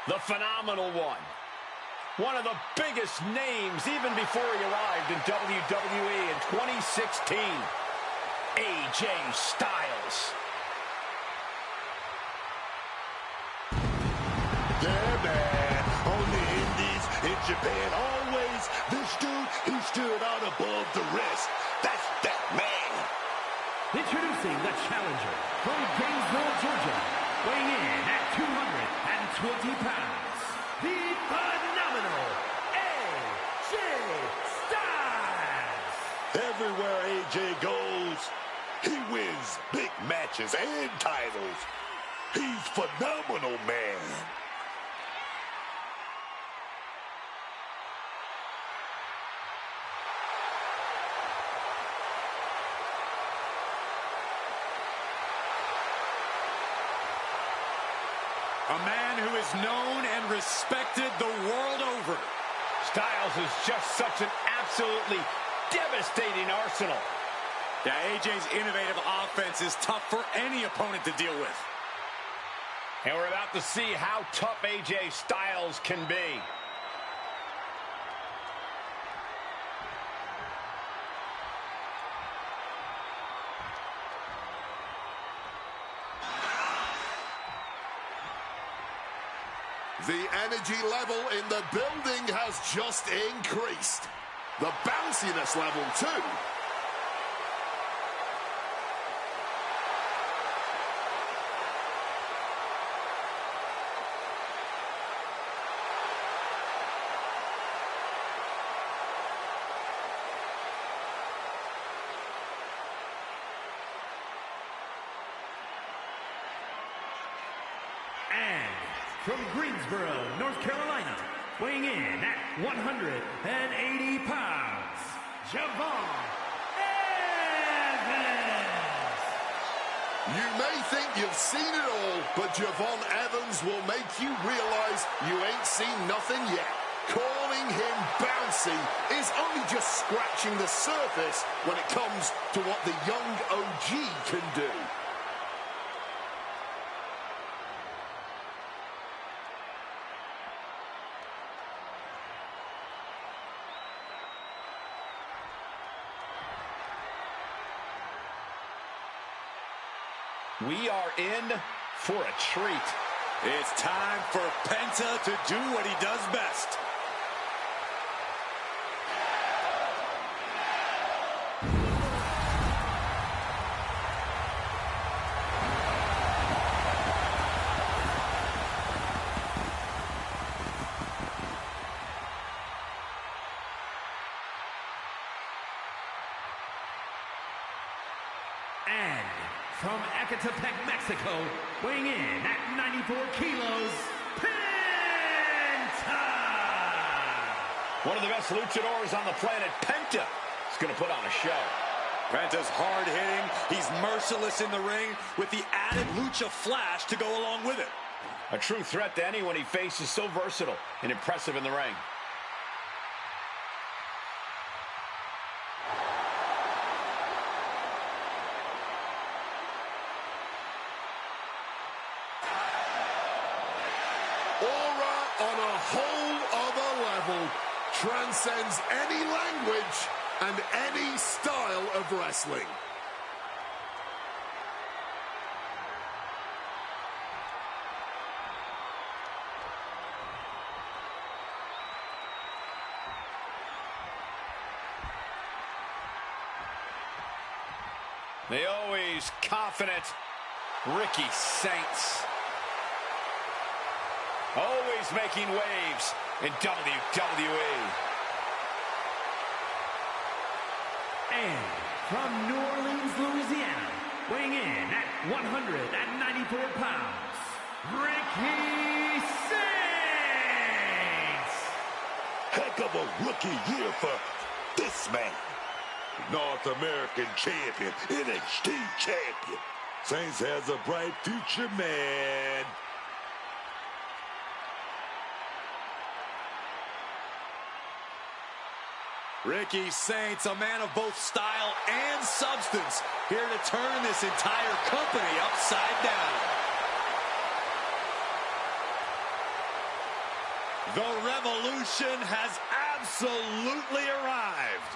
The phenomenal one. One of the biggest names even before he arrived in WWE in 2016. AJ Styles. Yeah, man. On the indies, in Japan, always. This dude, he stood out above the rest. That's that man. Introducing the challenger from Gainesville, Georgia, weighing in at 220 pounds, the phenomenal AJ Styles. Everywhere AJ goes, he wins big matches and titles. He's phenomenal, man. A man who is known and respected the world over. Styles is just such an absolutely devastating arsenal. Yeah, AJ's innovative offense is tough for any opponent to deal with. And we're about to see how tough AJ Styles can be. The energy level in the building has just increased. The bounciness level, too. From Greensboro, North Carolina, weighing in at 180 pounds, Javon Evans. You may think you've seen it all, but Javon Evans will make you realize you ain't seen nothing yet. Calling him bouncy is only just scratching the surface when it comes to what the young OG can do. We are in for a treat. It's time for Penta to do what he does best. And from Ecatepec, Mexico, weighing in at 94 kilos, Penta! One of the best luchadors on the planet, Penta, is going to put on a show. Penta's hard-hitting. He's merciless in the ring with the added lucha flash to go along with it. A true threat to anyone he faces, so versatile and impressive in the ring. On a whole other level, transcends any language and any style of wrestling. The always confident Ricky Saints. Always making waves in WWE. And from New Orleans, Louisiana, weighing in at 194 pounds, Ricky Saints! Heck of a rookie year for this man. North American champion, NXT champion. Saints has a bright future, man. Ricky Saints, a man of both style and substance, here to turn this entire company upside down. The revolution has absolutely arrived.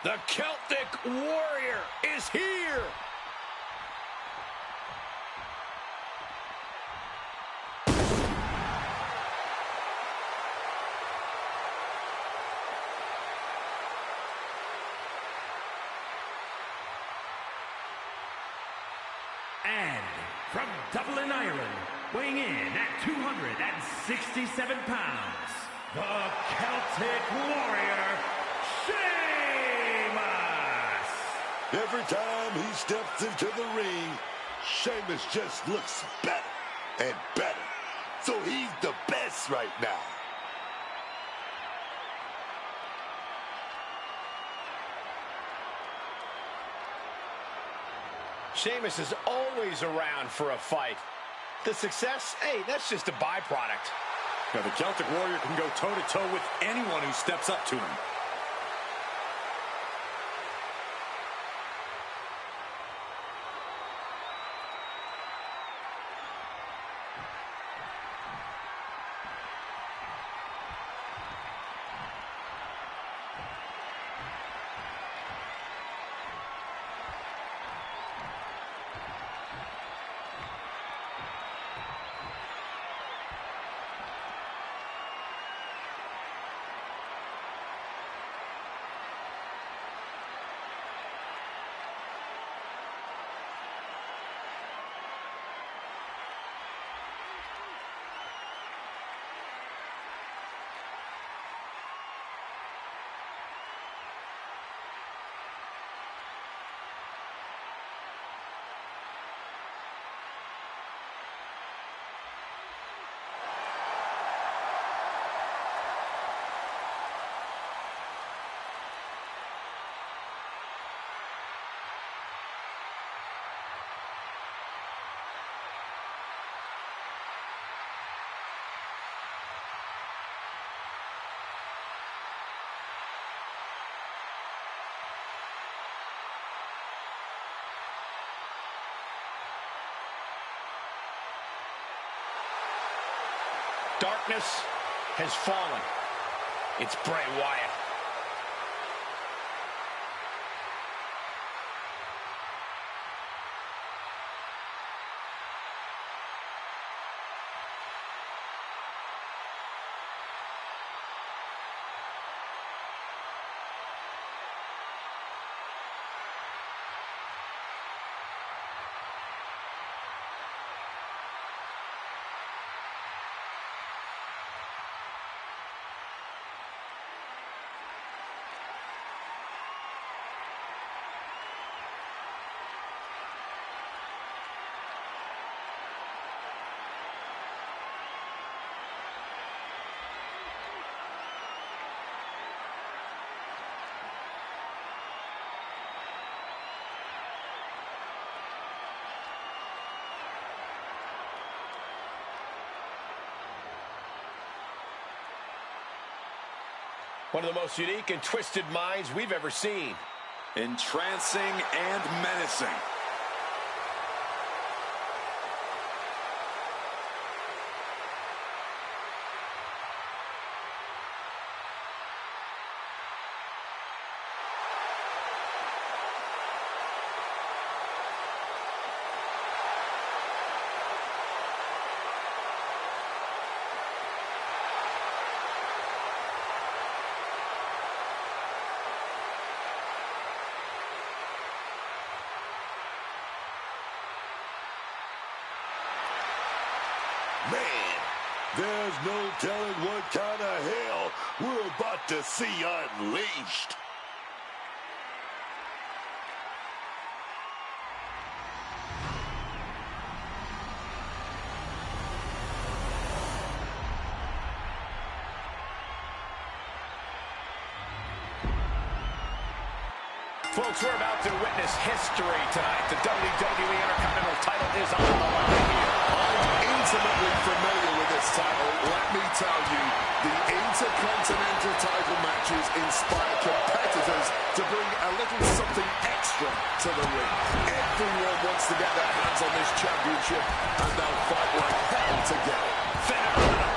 The Celtic Warrior is here. And from Dublin, Ireland, weighing in at 267 pounds, the Celtic Warrior, Every time he steps into the ring, Sheamus just looks better and better. So he's the best right now. Sheamus is always around for a fight. The success, hey, that's just a byproduct. Now, the Celtic Warrior can go toe-to-toe with anyone who steps up to him. Darkness has fallen. It's Bray Wyatt. One of the most unique and twisted minds we've ever seen. Entrancing and menacing. Man, there's no telling what kind of hell we're about to see unleashed. Folks, we're about to witness history tonight. The WWE Intercontinental title is on the line here. I'm intimately familiar with this title. Let me tell you, the Intercontinental title matches inspire competitors to bring a little something extra to the ring. Everyone wants to get their hands on this championship, and they'll fight like hell to get it. Phenomenal.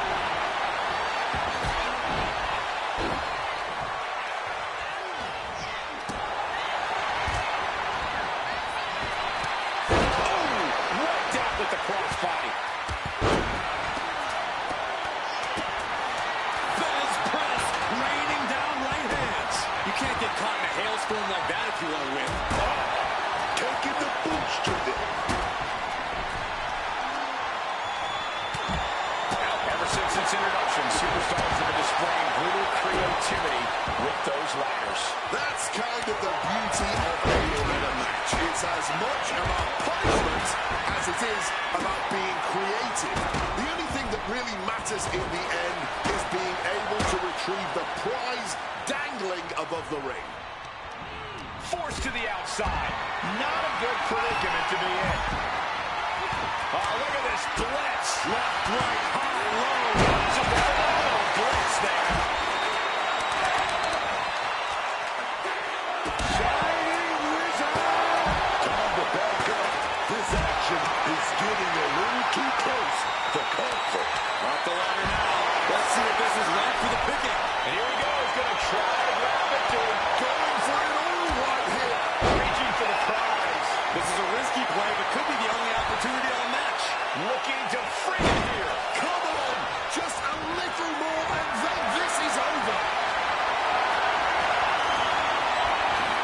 With the crossbody. Fez press, raining down right hands. You can't get caught in a hailstorm like that if you want to win. Taking the boots to them. Ever since its introduction, superstars have been displaying brutal creativity with those ladders. That's kind of the beauty of a ladder match. It's as much about punishment as it is about being creative. The only thing that really matters in the end is being able to retrieve the prize dangling above the ring. Forced to the outside. Not a good predicament to be in. Oh, look at this blitz. Left, right, high, low. It's a phenomenal blitz there. Shining Wizard. Time to back up. This action is getting a little too close for comfort. Off the ladder now. Let's see if this is right for the picking. And here he goes. Going to try to grab victory. Going for it all right here. Reaching for the prize. This is a risky play, but could be the only opportunity on the match. Looking to free it here. Come on. Just a little more and then this is over.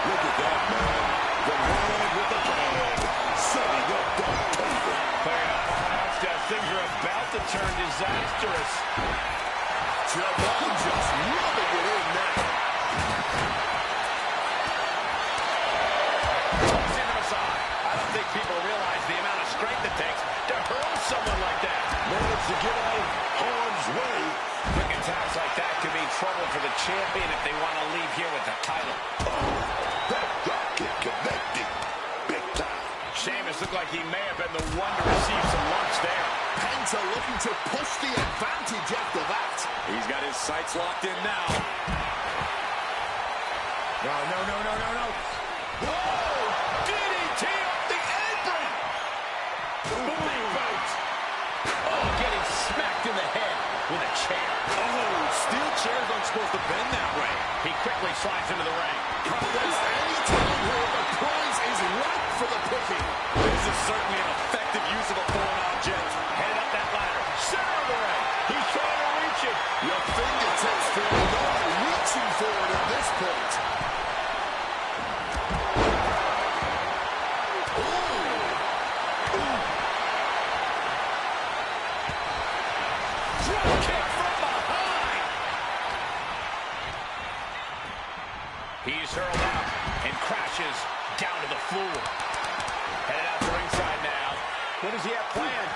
Look at that, man. The man with the plan. Setting up the table. Things are about to turn disastrous. Javon just rubbing it in now. Toss into the side. I don't think people realize the amount of strength it takes to hurl someone like that. Managed to get out of harm's way. Quick attacks like that could mean trouble for the champion if they want to leave here with the title. That drop kick connecting. Big time. Sheamus looked like he may have been the one to receive some lunch there. Penta looking to push the advantage after that. He's got his sights locked in now. No. Whoa! DDT off the apron! Booty boot! Oh, getting smacked in the head with a chair. Oh, steel chairs aren't supposed to bend that way. He quickly slides into the ring. Can't waste any time here. The prize is ripe for the picking. This is certainly an effective use of a foreign object. Headed up that ladder. Center of the ring. He's trying to reach it. Your fingertips feel not reaching for it at this point. Drop kick from behind. He's hurled out and crashes down to the floor. Headed out to ringside now. What does he have planned?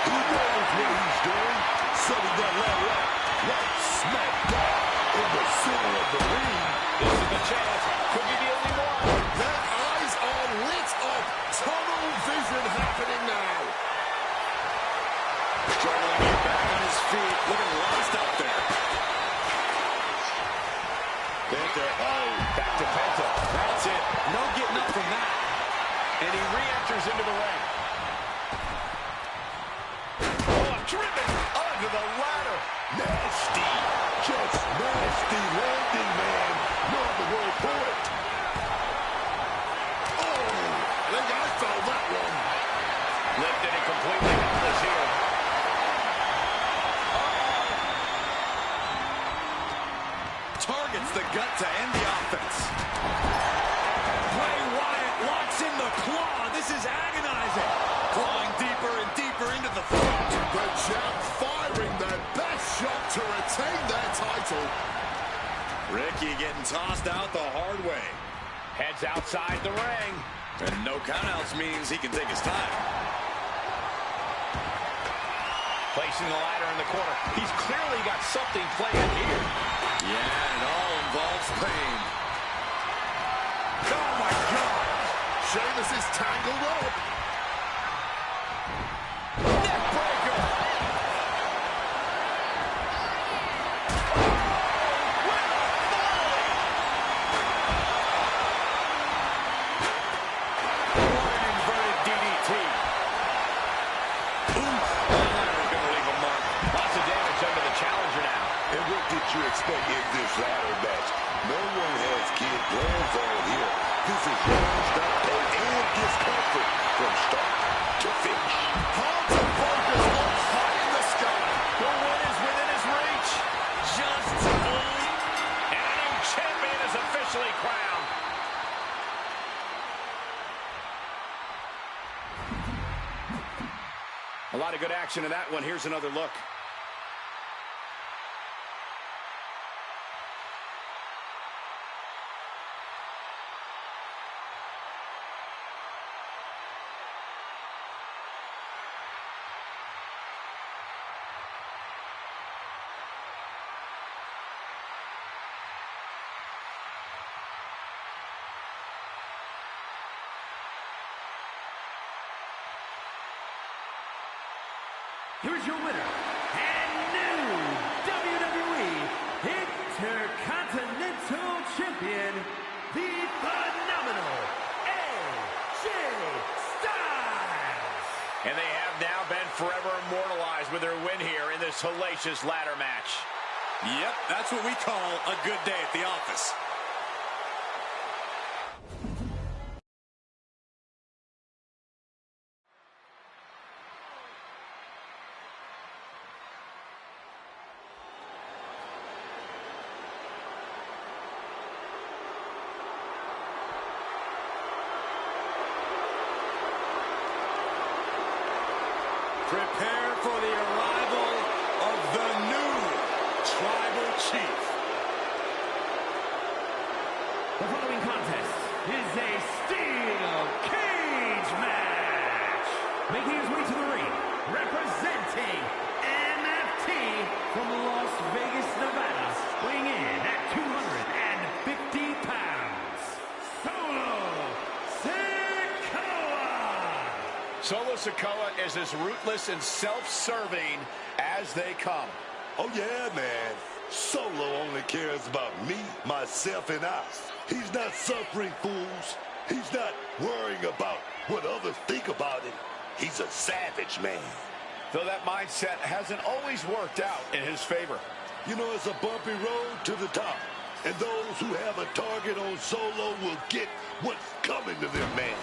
He knows what he's doing. Setting that ladder up. Right smack down in the center of the ring. This is the chance. Could be the only one. Their eyes are lit up. Tunnel vision happening now. Struggling to get back on his feet. Looking lost out there. Penta. Oh, back to Penta. That's it. No getting up from that. And he re-enters into the ring. Oh, driven onto the ladder. Nasty. Just nasty landing, man. Not the word for it. Oh, I think I felt that one. Lifted and completely helpless here. Targets the gut to end the offense. Bray Wyatt locks in the claw. This is agonizing. Clawing deeper and deeper into the throat. The champ firing their best shot to retain their title. Ricky getting tossed out the hard way. Heads outside the ring. And no countouts means he can take his time. placing the ladder in the corner. He's clearly got something planned here. Yeah, it all involves pain. Oh, my God. Sheamus is tangled up. Neck breaker. You expect in this ladder match. No one has kid gloves on here. This is non-stop pain and discomfort from start to finish. Hearts and focus up high in the sky. The win is within his reach. Just and a new champion is officially crowned. A lot of good action in that one. Here's another look. Here's your winner, and new WWE Intercontinental Champion, the phenomenal AJ Styles. And they have now been forever immortalized with their win here in this hellacious ladder match. Yep, that's what we call a good day at the office. Prepare for the arrival of the new Tribal Chief. The following contest is a steel cage match. Making his way to the ring, representing MFT from Las Vegas, Nevada, weighing in at 250 pounds, Solo Sikoa is as ruthless and self-serving as they come. Oh, yeah, man. Solo only cares about me, myself, and I. He's not suffering fools. He's not worrying about what others think about him. He's a savage man. Though that mindset hasn't always worked out in his favor. You know, it's a bumpy road to the top. And those who have a target on Solo will get what's coming to them, man.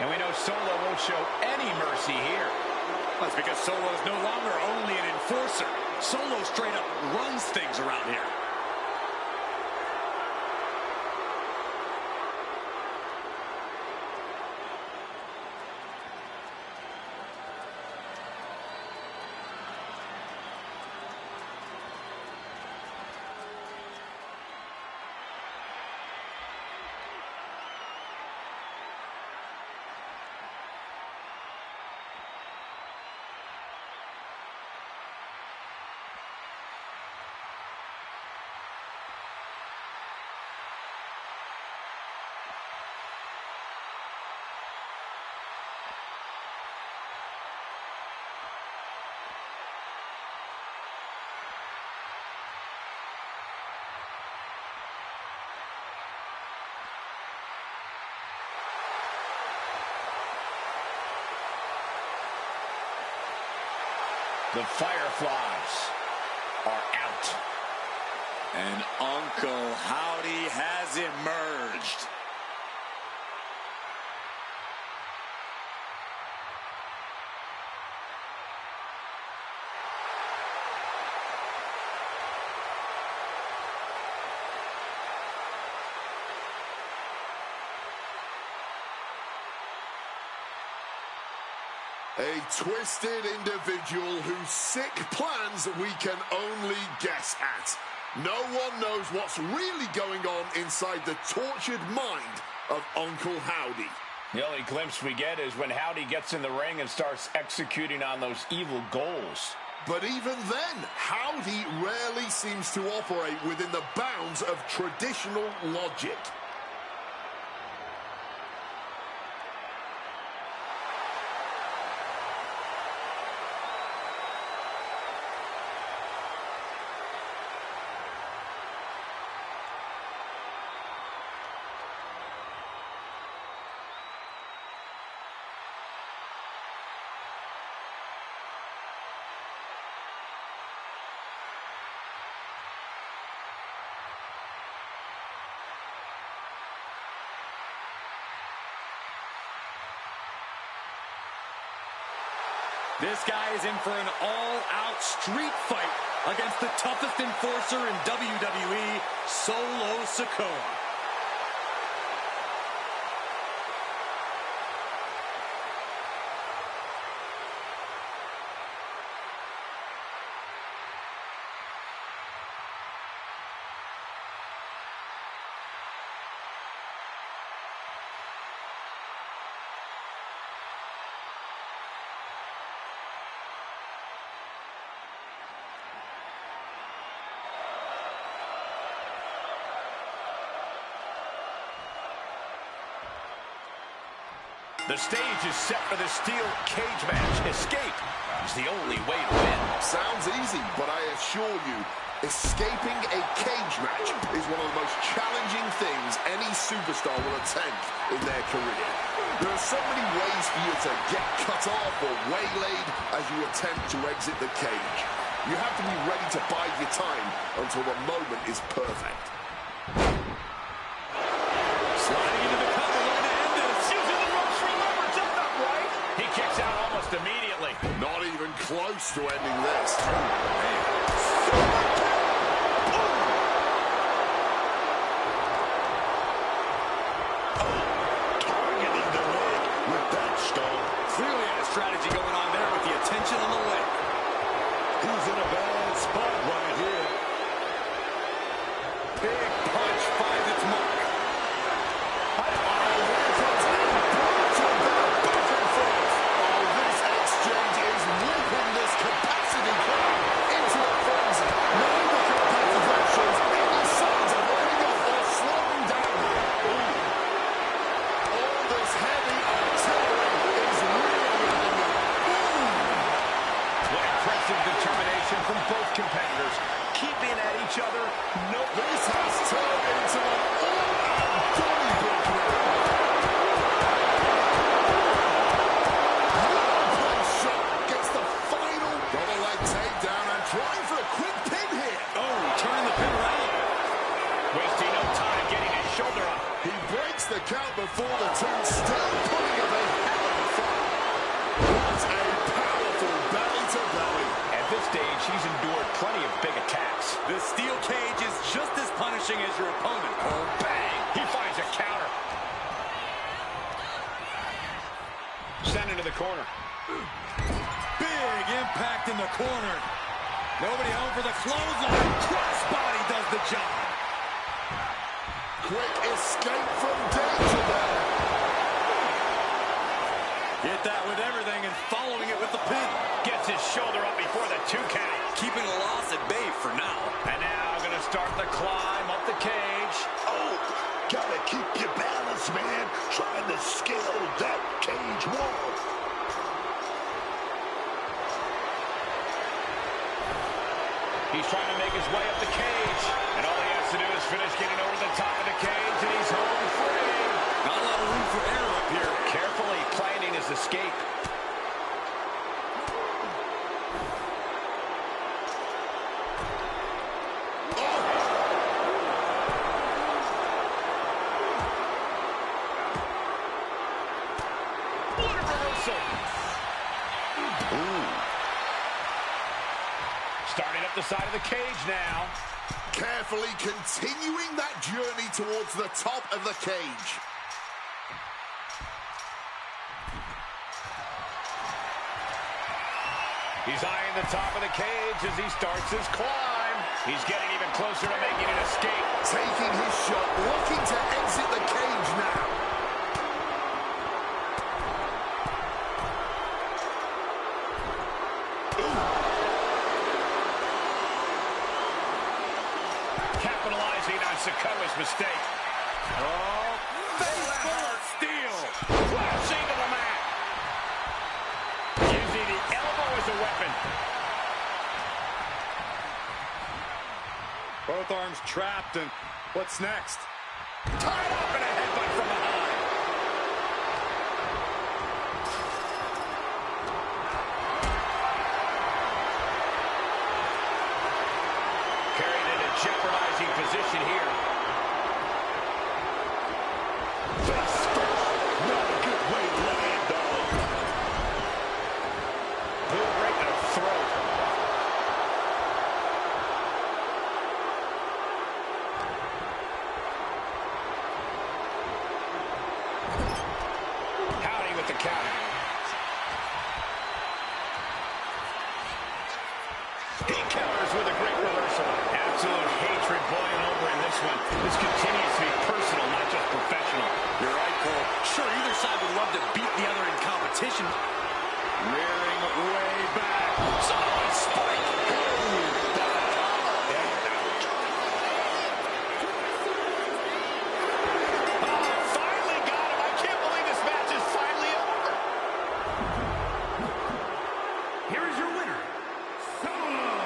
And we know Solo won't show any mercy here. That's because Solo is no longer only an enforcer. Solo straight up runs things around here. The Fireflies are out. And Uncle Howdy has emerged. A twisted individual whose sick plans we can only guess at. No one knows what's really going on inside the tortured mind of Uncle Howdy. The only glimpse we get is when Howdy gets in the ring and starts executing on those evil goals. But even then, Howdy rarely seems to operate within the bounds of traditional logic. This guy is in for an all-out street fight against the toughest enforcer in WWE, Solo Sikoa. The stage is set for the steel cage match. Escape is the only way to win. Sounds easy, but I assure you, escaping a cage match is one of the most challenging things any superstar will attempt in their career. There are so many ways for you to get cut off or waylaid as you attempt to exit the cage. You have to be ready to bide your time until the moment is perfect. Sliding into the cover, looking to end this. Using the ropes for leverage, that's not right. He kicks out almost immediately. Not even close to ending this. Targeting the leg with that stone. Clearly had a strategy going on there with the attention on the leg. He's in a bad spot right here. Big punch finds its mark. This exchange is whipping this capacity crowd into a frenzy. Neither competitor shows any signs of letting up or slowing down here. All this heavy artillery is really adding up. What impressive determination from both competitors. Keeping at each other. This has turned into an all-out Donnybrook now. Shot gets the final double leg takedown and trying for a quick pin here. Oh, turning the pin around. Wasting no time getting his shoulder up. He breaks the count before the two, still putting up a hell of a fight. What a powerful belly-to-belly. At this stage, he's endured plenty of big attacks. The steel cage is just as punishing as your opponent, Cole. Bang! He finds a counter. Sent into the corner. Big impact in the corner. Nobody home for the clothesline. Crossbody does the job. Quick escape from danger there. Hit that with everything and following it with the pin. Gets his shoulder up before the 2 count. Keeping the loss at bay for now. And now going to start the climb up the cage. Oh, gotta keep your balance, man. Trying to scale that cage wall. He's trying to make his way up the cage. And all he has to do is finish getting over the top of the cage, and he's home free. Not a lot of room for error up here. Carefully planning his escape. What a reversal. Ooh. Starting up the side of the cage now. Carefully continuing that journey towards the top of the cage. He's eyeing the top of the cage as he starts his climb. He's getting even closer to making an escape. Taking his shot, looking to exit the cage now. Capitalizing on Sikoa's mistake. Oh, face full of steel. Crashing to the mat. Using the elbow as a weapon. Both arms trapped, and what's next? Tied up and a headbutt from behind. Carried in a jeopardizing position here. Face first. Not a good way to land, dog. Boot right to the throat. Howdy with the counter. He counters with a great reversal. Absolute hatred boiling over in this one. This continues to be personal, not just professional. You're right, Cole. Sure, either side would love to beat the other in competition. Rearing way back. Solid spike. Finally got him. I can't believe this match is finally over. Here is your winner, Sikoa!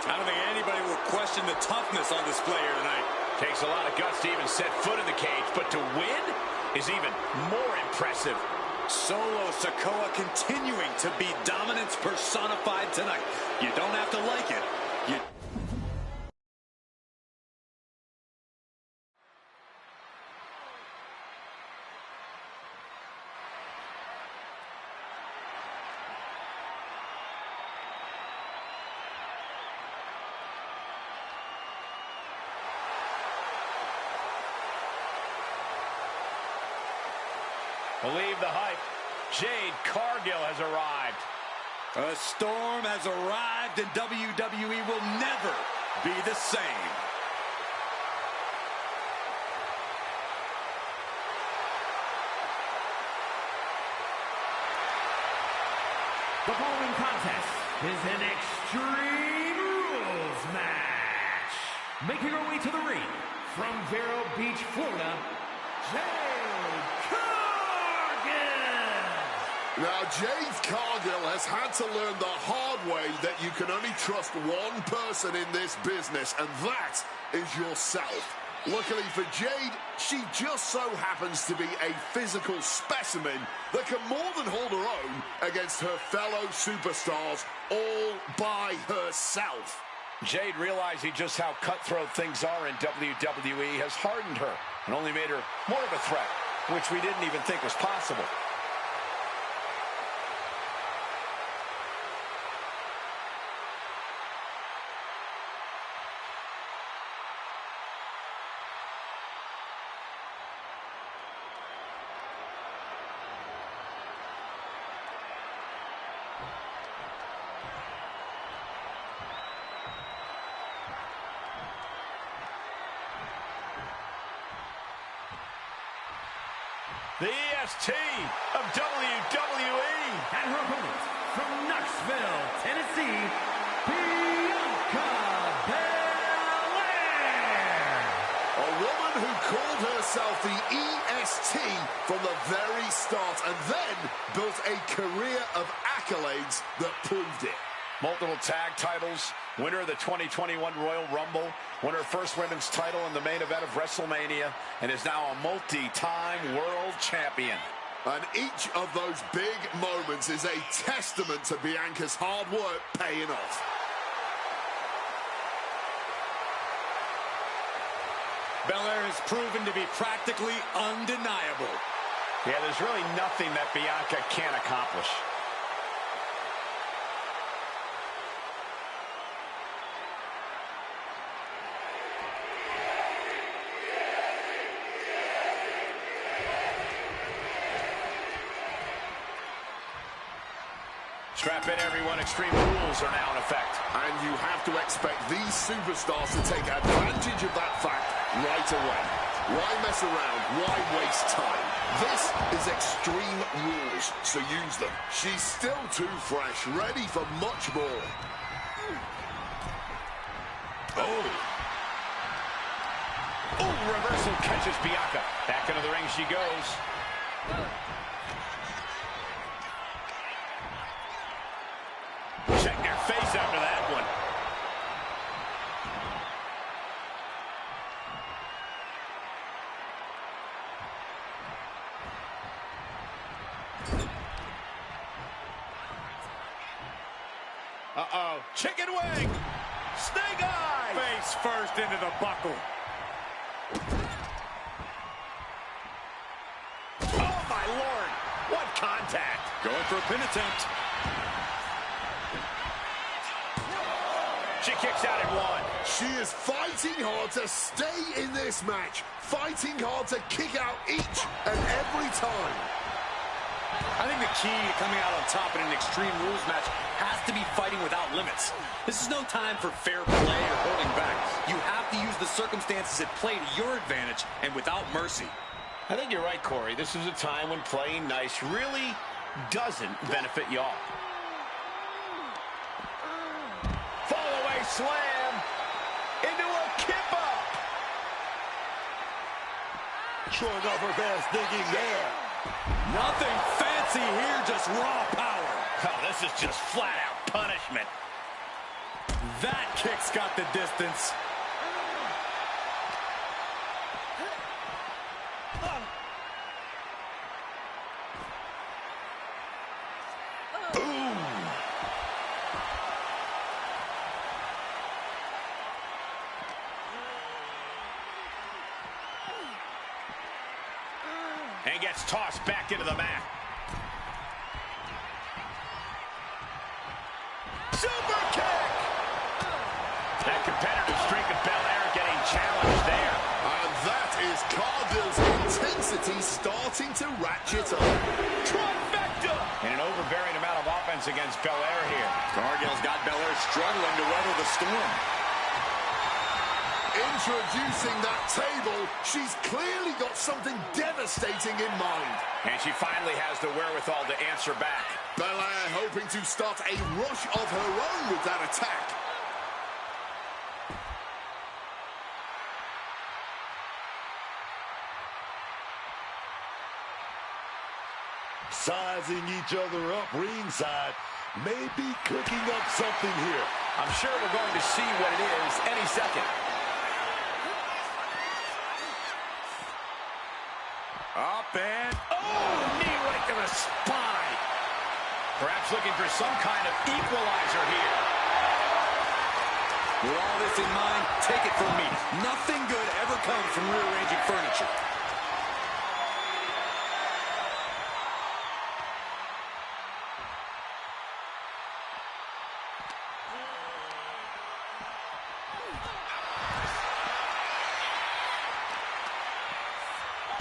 I don't think anybody will question the toughness on display here tonight. Takes a lot of guts to even set foot in the cage, but to win is even more impressive. Solo Sikoa continuing to be dominance personified tonight. You don't have to like it. You Believe the hype. Jade Cargill has arrived. A storm has arrived, and WWE will never be the same. The following contest is an Extreme Rules match. Making her way to the ring from Vero Beach, Florida, Jade Cargill. Now, Jade Cargill has had to learn the hard way that you can only trust one person in this business, and that is yourself. Luckily for Jade, she just so happens to be a physical specimen that can more than hold her own against her fellow superstars all by herself. Jade realizing just how cutthroat things are in WWE has hardened her and only made her more of a threat, which we didn't even think was possible. The EST of WWE. And her opponent from Knoxville, Tennessee, Bianca Belair. A woman who called herself the EST from the very start and then built a career of accolades that proved it. Multiple tag titles, winner of the 2021 Royal Rumble, won her first women's title in the main event of WrestleMania, and is now a multi-time world champion. And each of those big moments is a testament to Bianca's hard work paying off. Belair has proven to be practically undeniable. Yeah, there's really nothing that Bianca can't accomplish. Strap in, everyone. Extreme rules are now in effect. And you have to expect these superstars to take advantage of that fact right away. Why mess around? Why waste time? This is Extreme Rules, so use them. She's still too fresh, ready for much more. Oh, reversal catches Bianca. Back into the ring she goes. Check your face after that one. Uh-oh. Chicken wing. Snake eye. Face first into the buckle. Oh, my Lord. What contact. Going for a pin attempt. She kicks out at one. She is fighting hard to stay in this match. Fighting hard to kick out each and every time. I think the key to coming out on top in an Extreme Rules match has to be fighting without limits. This is no time for fair play or holding back. You have to use the circumstances at play to your advantage and without mercy. I think you're right, Corey. This is a time when playing nice really doesn't benefit y'all. Fall-away slam into a kip-up. Showing off her fast thinking there. Nothing fancy here, just raw power. Oh, this is just flat-out punishment. That kick's got the distance. Boom. And gets tossed back into the mat. Super kick! That competitive streak of Belair getting challenged there. And that is Cargill's intensity starting to ratchet up. Trifecta! And an overbearing amount of offense against Belair here. Cargill's got Belair struggling to weather the storm. Introducing that table, she's clearly got something devastating in mind. And she finally has the wherewithal to answer back. Belair hoping to start a rush of her own with that attack. Sizing each other up ringside, maybe cooking up something here. I'm sure we're going to see what it is any second. Up and... Oh, knee right to the spine. Perhaps looking for some kind of equalizer here. With all this in mind, take it from me. Nothing good ever comes from rearranging furniture.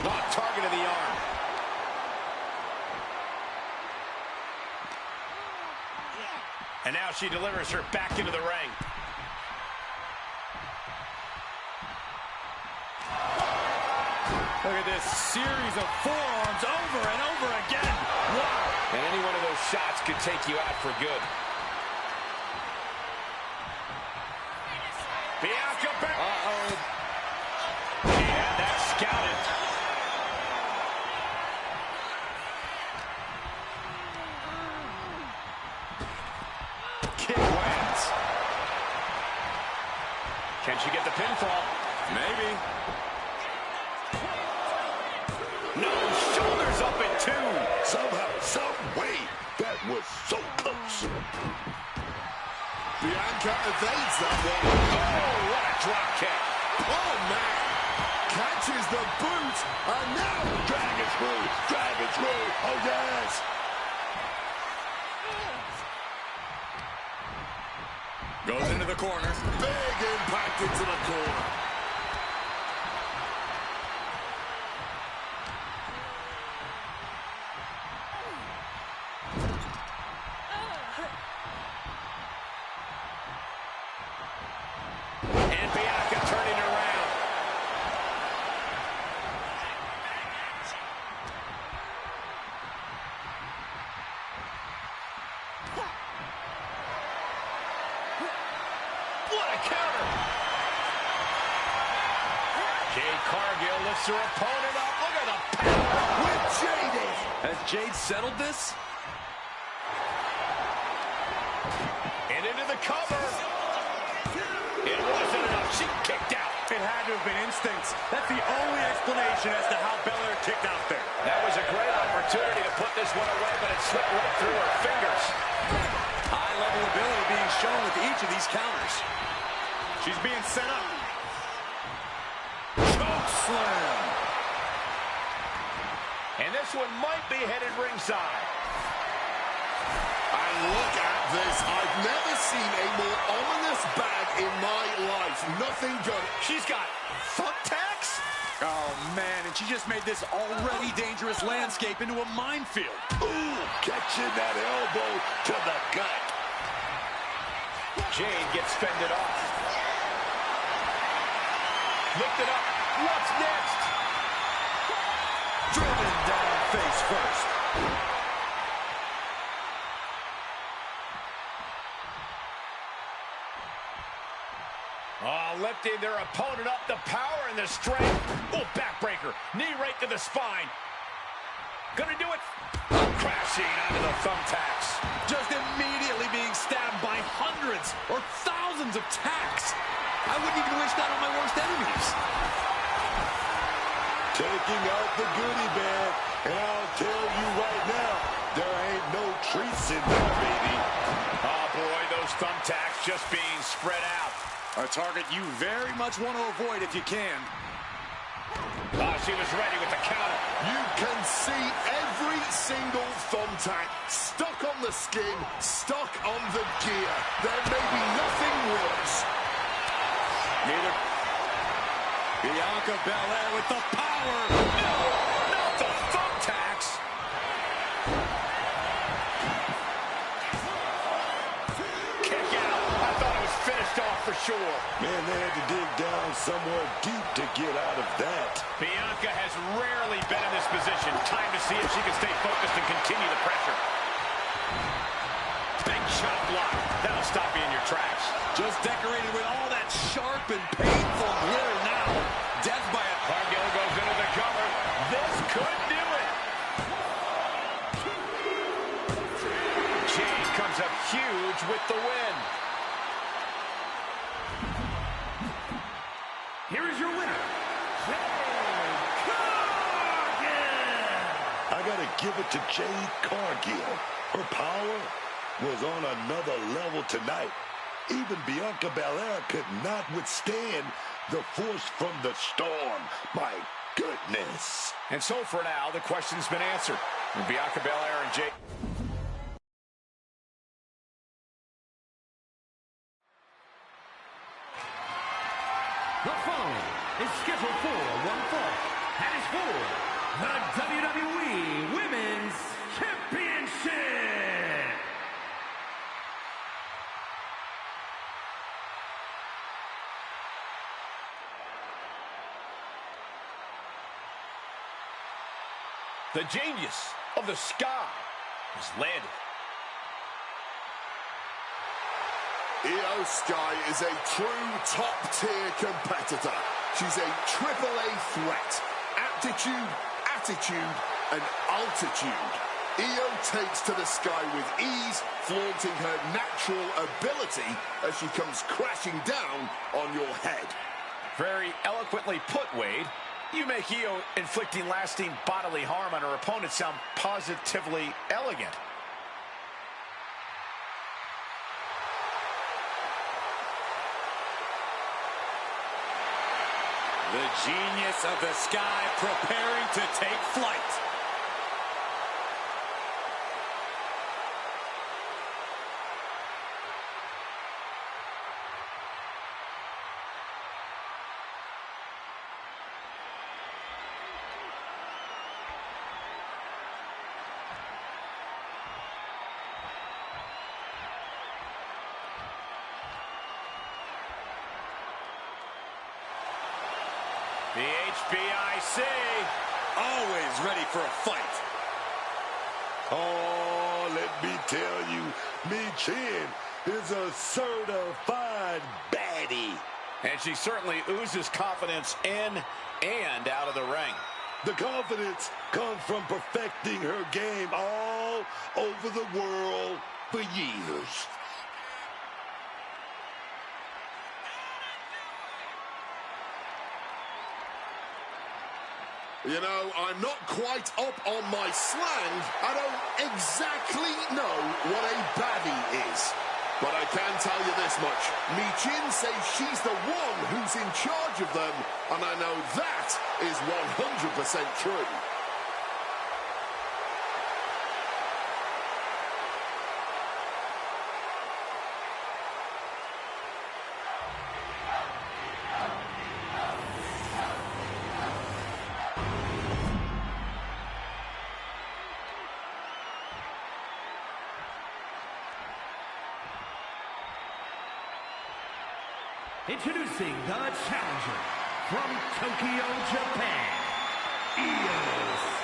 Not target of the arm. And now she delivers her back into the ring. Look at this series of forearms over and over again. Wow. And any one of those shots could take you out for good. Bianca back. Uh-oh. And that's scouted. Kick lands. Can she get the pinfall? Maybe. No, shoulders up at two. Somehow, some way, that was so close. Bianca evades that one. Oh, what a drop kick. Oh, man. Catches the boot. And now... Drag it through, drag it through. Oh, yes. Goes into the corner. Big impact into the corner. Bianca turning around. What a counter! Jade Cargill lifts her opponent up. Look at the power with Jade. Has Jade settled this? And into the cover. It wasn't enough. She kicked out. It had to have been instincts. That's the only explanation as to how Belair kicked out there. That was a great opportunity to put this one away, but it slipped right through her fingers. High-level ability being shown with each of these counters. She's being set up. Choke slam. And this one might be headed ringside. And look at this. I've never seen a more ominous bag in my life. Nothing good. She's got thumbtacks? Oh, man, and she just made this already dangerous landscape into a minefield. Ooh, catching that elbow to the gut. Jade gets fended off. Lifted up. What's next? Driven down face first. Oh, lifting their opponent up, the power and the strength. Oh, backbreaker. Knee right to the spine. Gonna do it. Crashing onto the thumbtacks. Just immediately being stabbed by hundreds or thousands of tacks. I wouldn't even wish that on my worst enemies. Taking out the goodie bag. And I'll tell you right now, there ain't no treats in there, baby. Oh, boy, those thumbtacks just being spread out. A target you very much want to avoid if you can. Oh, she was ready with the counter. You can see every single thumbtack stuck on the skin, stuck on the gear. There may be nothing worse. Neither. Bianca Belair with the power. No, not the thumbtacks. Kick out. I thought it was finished off for sure. Man, they had to dig down somewhere deep to get out of that. Bianca has rarely been in this position. Time to see if she can stay focused and continue the pressure. Big chop block. That'll stop you in your tracks. Just decorated with all that sharp and painful glitter now. Death by a... Cargill goes into the cover. This could do it. Jade comes up huge with the win. Here is your winner, Jade Cargill. I gotta give it to Jade Cargill. Her power was on another level tonight. Even Bianca Belair could not withstand the force from the storm. My goodness. And so for now, the question's been answered. And Bianca Belair and Jade. The following is scheduled for one fall, and is for the WWE Women's Championship. The genius of the sky has landed. Io Sky is a true top-tier competitor. She's a AAA threat. Aptitude, attitude, and altitude. Io takes to the sky with ease, flaunting her natural ability as she comes crashing down on your head. Very eloquently put, Wade. You make Io inflicting lasting bodily harm on her opponent sound positively elegant. The genius of the sky preparing to take flight. HBIC. Always ready for a fight. Oh, let me tell you, Michin is a certified baddie. And she certainly oozes confidence in and out of the ring. The confidence comes from perfecting her game all over the world for years. You know, I'm not quite up on my slang. I don't exactly know what a baddie is. But I can tell you this much. Michin says she's the one who's in charge of them, and I know that is 100% true. Introducing the challenger from Tokyo, Japan, Io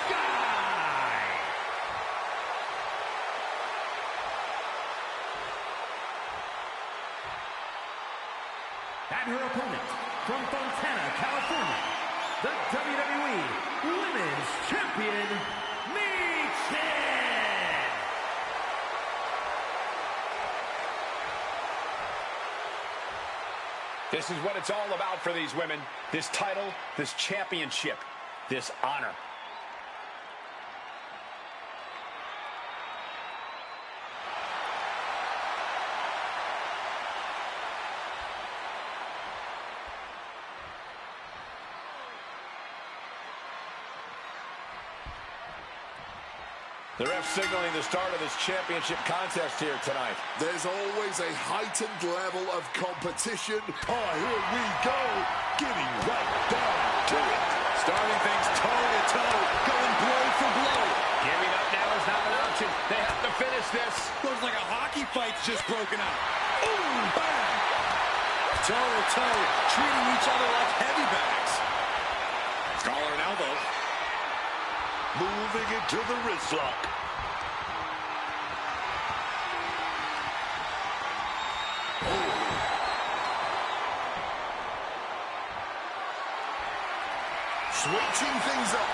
Sky. And her opponent from Fontana, California, the WWE Women's Champion, Michin. This is what it's all about for these women. This title, this championship, this honor. The ref signaling the start of this championship contest here tonight. There's always a heightened level of competition. Oh, here we go, getting right down to it. Starting things toe-to-toe, going blow for blow. Giving up now is not an option. They have to finish this. Looks like a hockey fight's just broken out. Ooh, bam! Toe-to-toe, treating each other like heavy bags. Collar and elbow. Moving into the wrist lock. Switching things up.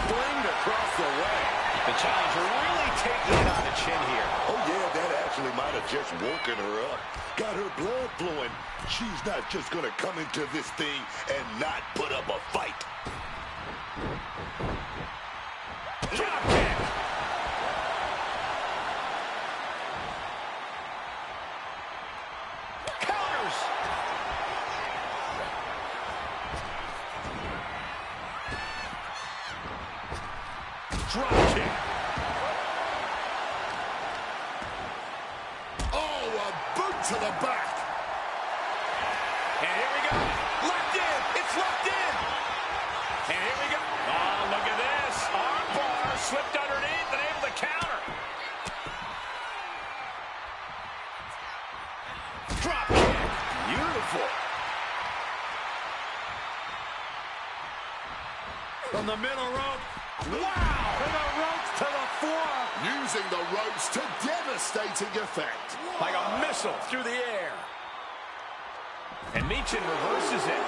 Flinged across the way. The challenger really taking it on the chin here. Oh, yeah, that actually might have just woken her up. Got her blood flowing. She's not just going to come into this thing and not put up a fight. Drop kick. Counters. Drop kick. Oh, a boot to the back. And here we go. Locked in. It's locked in. And here we go. Oh, look at this. Arm bar slipped underneath and able to counter. Drop kick. Beautiful. From the middle rope. Wow. From the ropes to the floor. Using the ropes to devastating effect. Like a missile through the air. And Michin reverses it.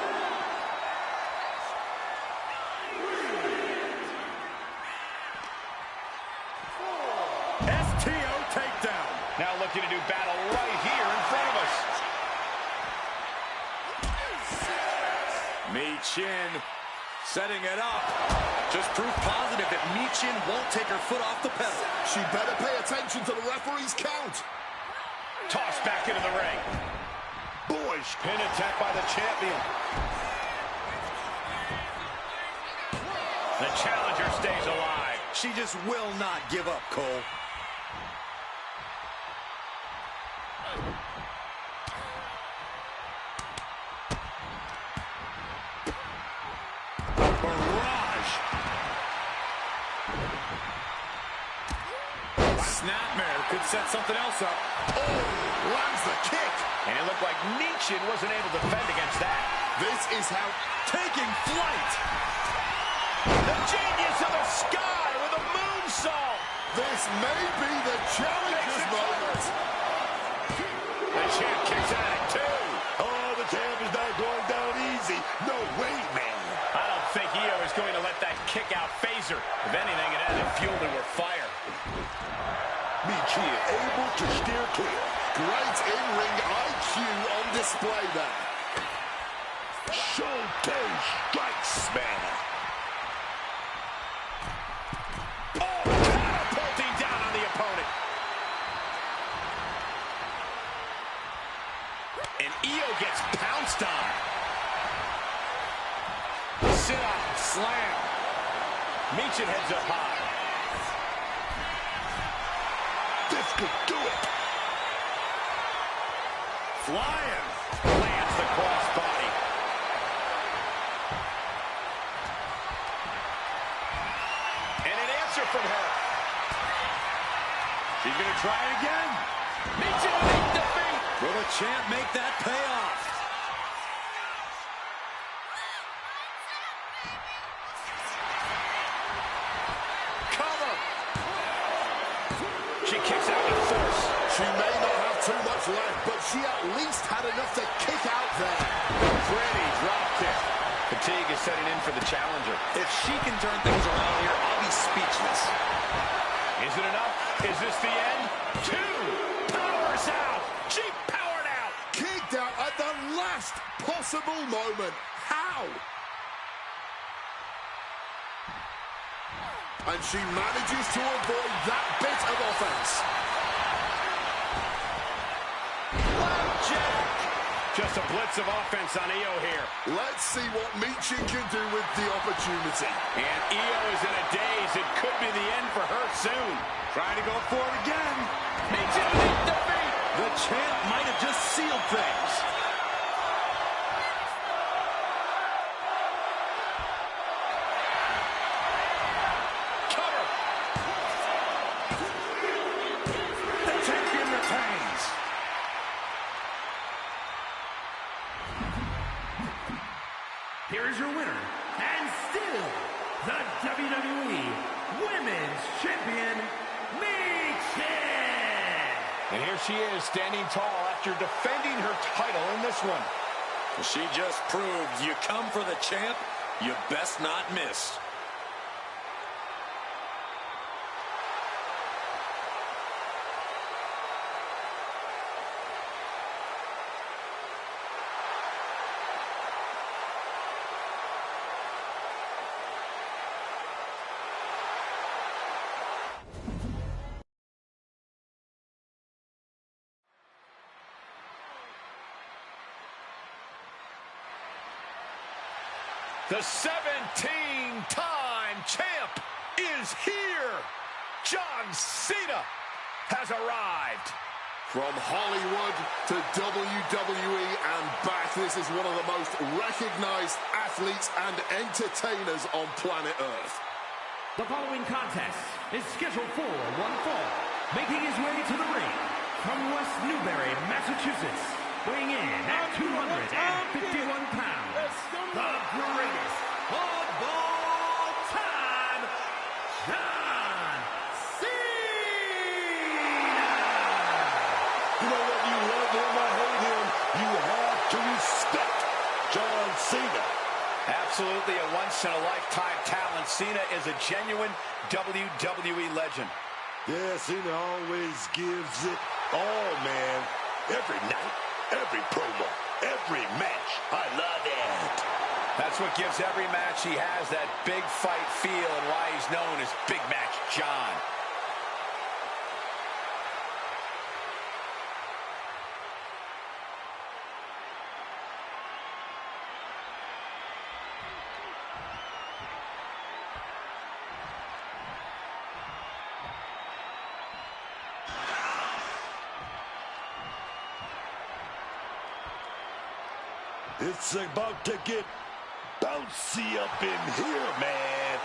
STO takedown. Now looking to do battle right here in front of us. Michin setting it up. Just proof positive that Michin won't take her foot off the pedal. She better pay attention to the referee's count. Tossed back into the ring. Boys, pin attack by the champion. The challenger stays alive. She just will not give up, Cole. Barrage. set something else up. Oh, lands the kick. And it looked like Michin wasn't able to defend against that. This is how... Taking flight. The genius of the sky with a moonsault. This may be the challenger's moment. The champ kicks out at 2. Oh, the champ is not going down easy. No way, man. I don't think Io is going to let that kick out phase her. If anything, it added fuel to her fire. Michin able to steer clear. Great in-ring IQ on display there. Showcase strikes, man. Oh, catapulting down on the opponent. And Io gets pounced on. Sit up, slam. Michin heads up high. This could do it. Flying. Lands the crossbody. And an answer from her. She's going to try it again. Michin with the defeat. Will the champ make that pay off? Cover. She kicks out with force. She may not have too much left, but she at least had enough to kick out there. Pretty drop kick. Fatigue is setting in for the challenger. If she can turn things around here, I'll be speechless. Is it enough? Is this the end? 2. Powers out. She powered out. Kicked out at the last possible moment. How? And she manages to avoid that bit of offense. Blackjack. Just a blitz of offense on Io here. Let's see what Michin can do with the opportunity. And Io is in a daze. It could be the end for her soon. Trying to go for it again. Michin with defeat. The champ might have just sealed things. Cover. The champion retains. Here is your winner, and still the WWE Women's Champion, Michin! And here she is, standing tall after defending her title in this one. She just proved you come for the champ, you best not miss. The 17-time champ is here. John Cena has arrived. From Hollywood to WWE and back, this is one of the most recognized athletes and entertainers on planet Earth. The following contest is scheduled for one fall. Making his way to the ring from West Newbury, Massachusetts, weighing in at 251 pounds, the greatest of all time, John Cena! You know what? You love him or hate him, you have to respect John Cena. Absolutely a once-in-a-lifetime talent. Cena is a genuine WWE legend. Yeah, Cena always gives it all, man. Every night, every promo, every match. I love it. That's what gives every match he has that big fight feel and why he's known as Big Match John. It's about to get bouncy up in here, man.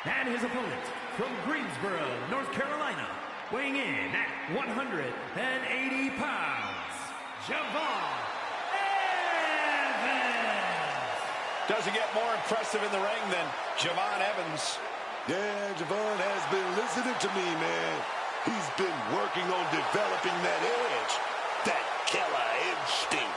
And his opponent from Greensboro, North Carolina, weighing in at 180 pounds, Javon Evans. Doesn't get more impressive in the ring than Javon Evans. Yeah, Javon has been listening to me, man. He's been working on developing that edge, that killer instinct.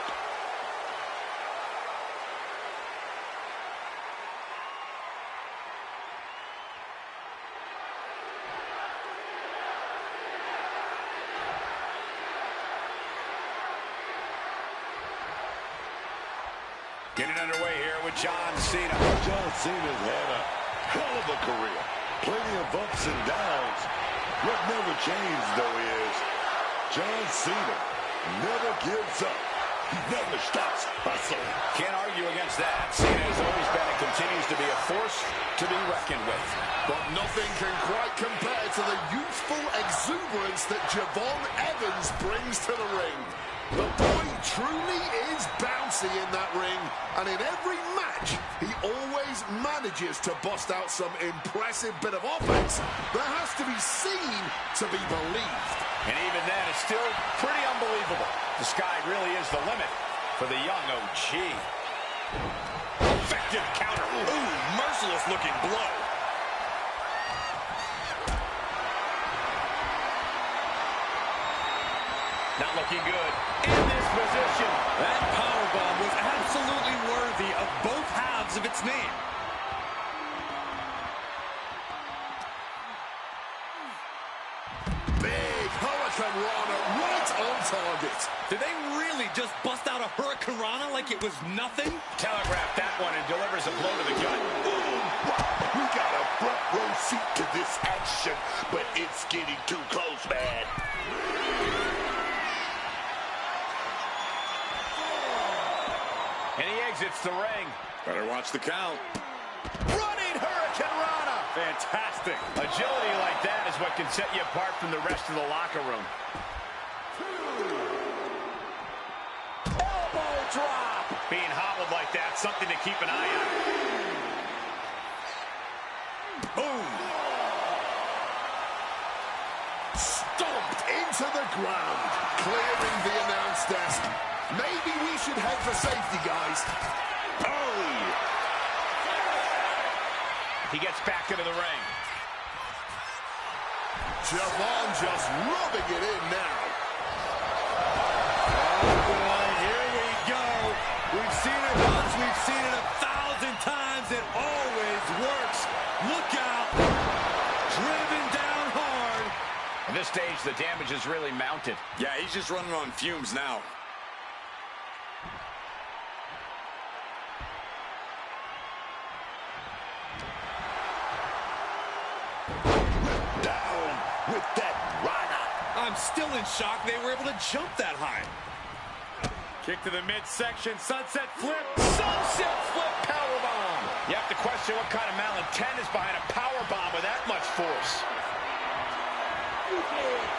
Getting underway here with John Cena. John Cena's had a hell of a career. Plenty of ups and downs. What never changed, though, is John Cena never gives up. He never stops hustling. Can't argue against that. Cena has always been and continues to be a force to be reckoned with. But nothing can quite compare to the youthful exuberance that Javon Evans brings to the ring. The boy truly is bouncy in that ring, and in every match, he always manages to bust out some impressive bit of offense that has to be seen to be believed. And even then, it's still pretty unbelievable. The sky really is the limit for the young OG. Effective counter. Ooh, merciless looking blow. Not looking good in this position. That powerbomb was absolutely worthy of both halves of its name. Big Hurricane Rana right on target. Did they really just bust out a Hurricane Rana like it was nothing? Telegraphed that one and delivers a blow to the gut. Ooh, we got a front row seat to this action, but it's getting too close, man. And he exits the ring. Better watch the count. Running Hurricane Rana. Fantastic. Agility like that is what can set you apart from the rest of the locker room. Elbow drop. Being hobbled like that, something to keep an eye on. Boom. Stomped into the ground, clearing the announce desk. Maybe we should head for safety, guys. Oh! He gets back into the ring. Javon just rubbing it in now. Oh, boy, here we go. We've seen it once. We've seen it 1,000 times. It always works. Look out. Driven down hard. At this stage, the damage is really mounted. Yeah, he's just running on fumes now. Down with that Rana. I'm still in shock they were able to jump that high. Kick to the midsection, sunset flip. Sunset flip powerbomb. You have to question what kind of malintent is behind a powerbomb with that much force.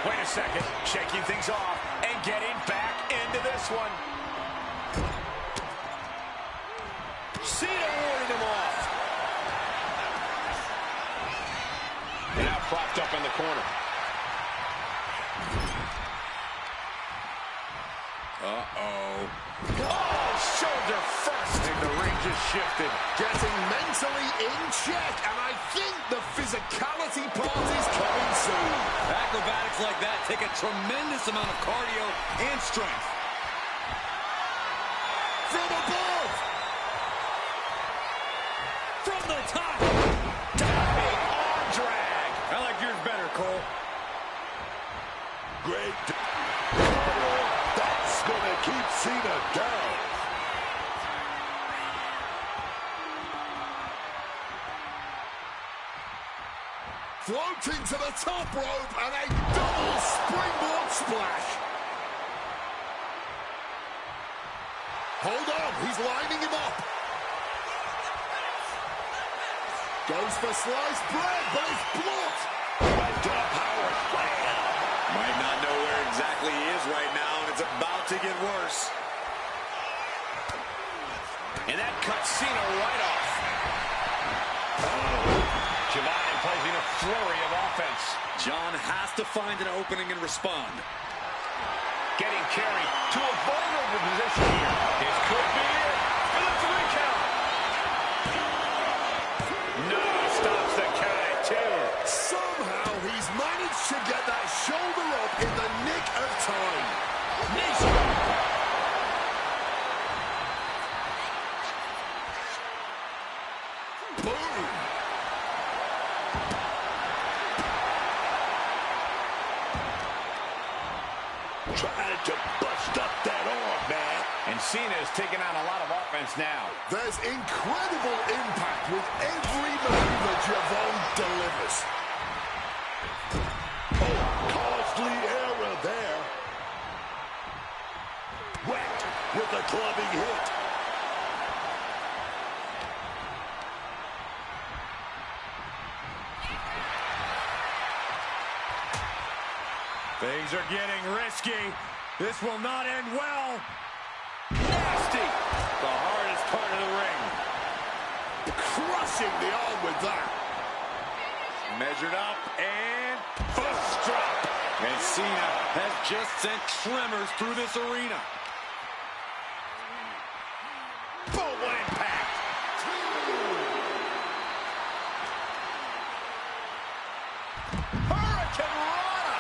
Wait a second. Shaking things off and getting back into this one. Cena warding him off. And now propped up in the corner. Uh-oh. Oh, shoulder first. And the ring just shifted. Getting mentally in check, and I think the physicality part is coming soon. Acrobatics like that take a tremendous amount of cardio and strength. From above. From the top. Diving arm drag. I like yours better, Cole. Great. That's gonna keep Cena down. Floating to the top rope and a double springboard splash. Hold on, he's lining him up. Goes for sliced bread, but it's blocked. Right to the power slam. Might not know where exactly he is right now, and it's about to get worse. And that cuts Cena right off. Oh. Javon imposing a flurry of offense. John has to find an opening and respond. Getting carried to a vulnerable position here. This could be it for the 3 count. No, stops the count at 2. Somehow he's managed to get that shoulder up in the nick of time. Boom! Trying to bust up that arm, man. And Cena's taking on a lot of offense now. There's incredible impact with every move that Javon delivers. Oh, costly error there. Whacked with a clubbing hit. Things are getting risky. This will not end well. Nasty. The hardest part of the ring. Crushing the arm with that. Measured up and Fist drop. And Cena has just sent tremors through this arena. Boom, what impact. Hurricane Rana.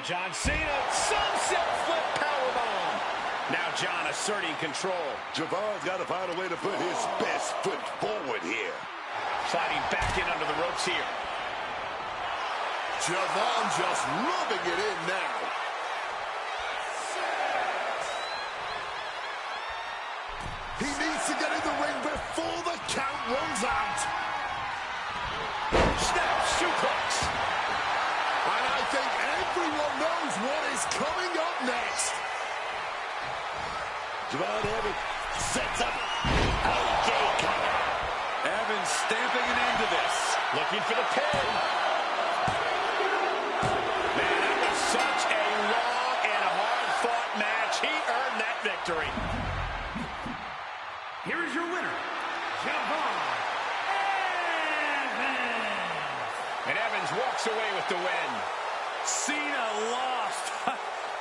John Cena, sunset flip powerbomb. Now John asserting control. Javon's got to find a way to put his best foot forward here. Sliding back in under the ropes here. Javon just rubbing it in now. He needs to get in the ring before the count runs out. Snap suplex. And I think everyone knows what is coming up next. Javon Evans sets up AJ cover. Evans stamping an end to this. Looking for the pin. Man, that was such a long and hard-fought match. He earned that victory. here is your winner, Javon Evans. And Evans walks away with the win. Cena lost.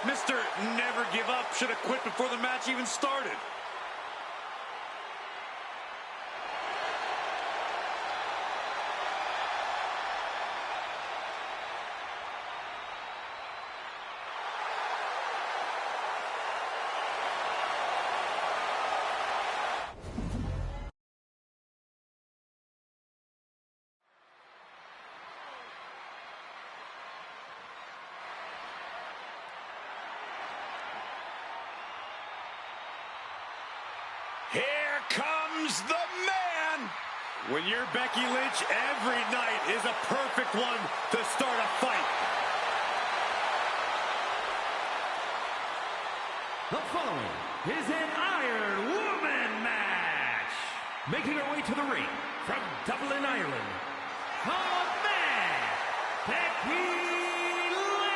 Mr. Never Give Up should have quit before the match even started. Here comes the man. When you're Becky Lynch, every night is a perfect one to start a fight. The following is an Iron Woman match. Making her way to the ring from Dublin, Ireland, the man, Becky Lynch.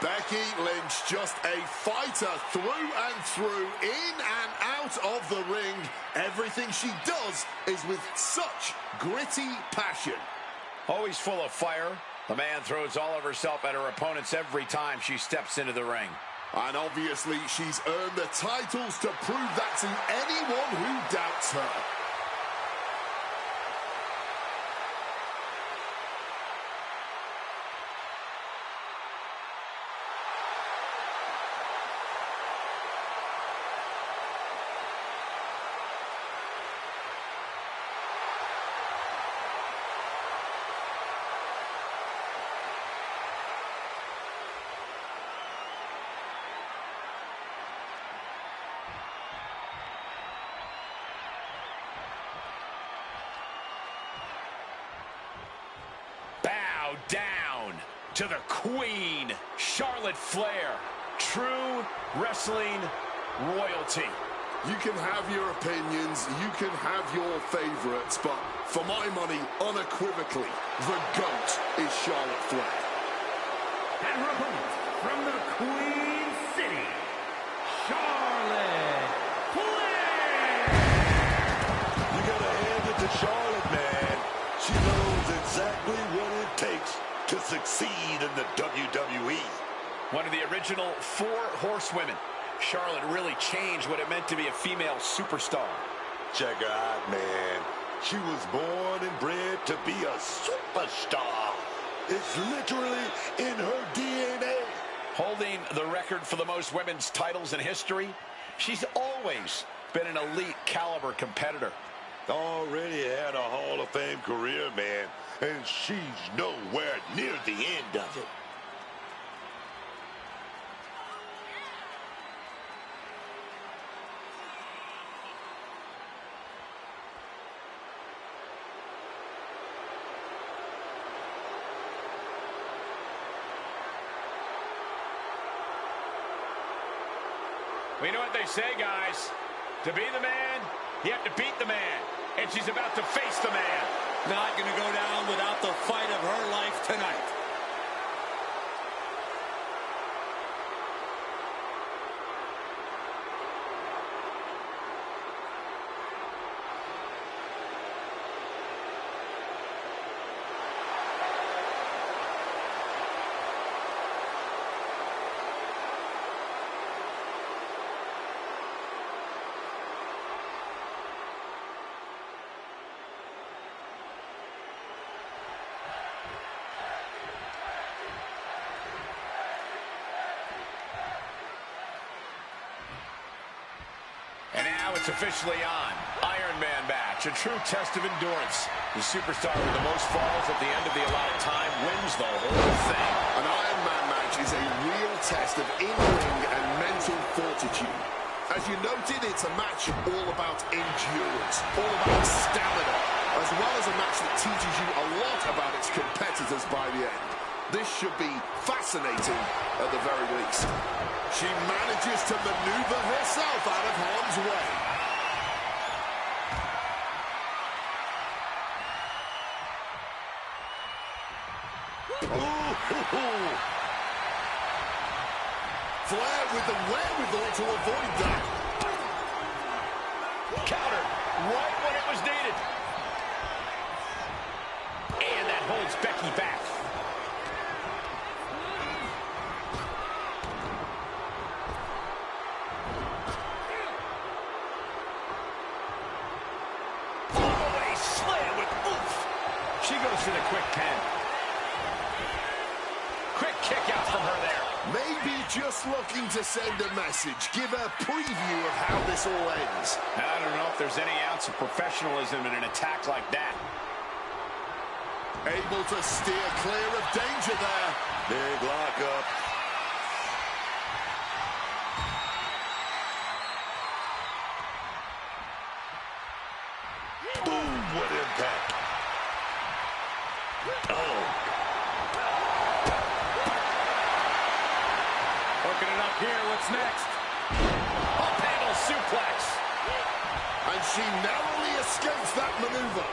Becky Lynch, just a fighter through and through, in and out of the ring. Everything she does is with such gritty passion. Always full of fire. The man throws all of herself at her opponents every time she steps into the ring. And obviously, she's earned the titles to prove that to anyone who doubts her. Down to the Queen, Charlotte Flair, true wrestling royalty. You can have your opinions, you can have your favorites, but for my money, unequivocally, the GOAT is Charlotte Flair. And her opponent from the Queen City, Charlotte Flair. You gotta hand it to Charlotte, man. She knows exactly what it takes to succeed in the WWE. One of the original 4 horsewomen. Charlotte really changed what it meant to be a female superstar. Check her out, man. She was born and bred to be a superstar. It's literally in her DNA. Holding the record for the most women's titles in history, she's always been an elite caliber competitor. Already had a Hall of Fame career, man, and she's nowhere near the end of it. We know what they say, guys. To be the man, you have to beat the man. And she's about to face the man. Not going to go down without the fight of her life tonight. And now it's officially on. Iron Man match, a true test of endurance. The superstar with the most falls at the end of the allotted time wins the whole thing. An Iron Man match is a real test of in-ring and mental fortitude. As you noted, it's a match all about endurance, all about stamina, as well as a match that teaches you a lot about its competitors by the end. This should be fascinating at the very least. She manages to maneuver herself out of harm's way. Ooh. Flair with the wherewithal to avoid that. Counter right when it was needed. And that holds Becky back. She goes for the quick pin. Quick kick out from her there. Maybe just looking to send a message, give a preview of how this all ends. I don't know if there's any ounce of professionalism in an attack like that. Able to steer clear of danger there. Big lockup. Boom, what impact. Hooking it up here, what's next? Up handle suplex. And she narrowly escapes that maneuver.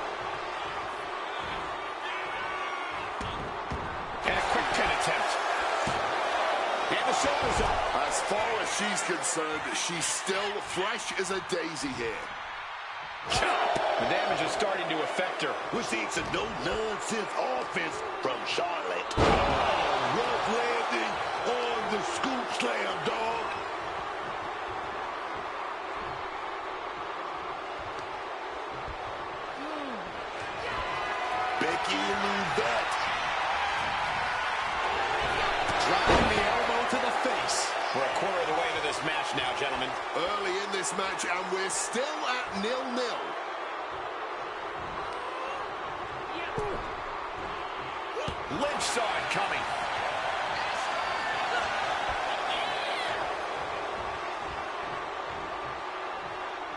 And a quick pin attempt. And the shoulders up. As far as she's concerned, she's still fresh as a daisy here. Chop. The damage is starting to affect her. We're seeing some no-nonsense offense from Charlotte. Oh, rough landing on the scoop slam, dog. Becky lose that. Dropping the elbow to the face. We're a quarter of the way to this match now, gentlemen. Early in this match, and we're still at 0-0. Lynch saw it coming.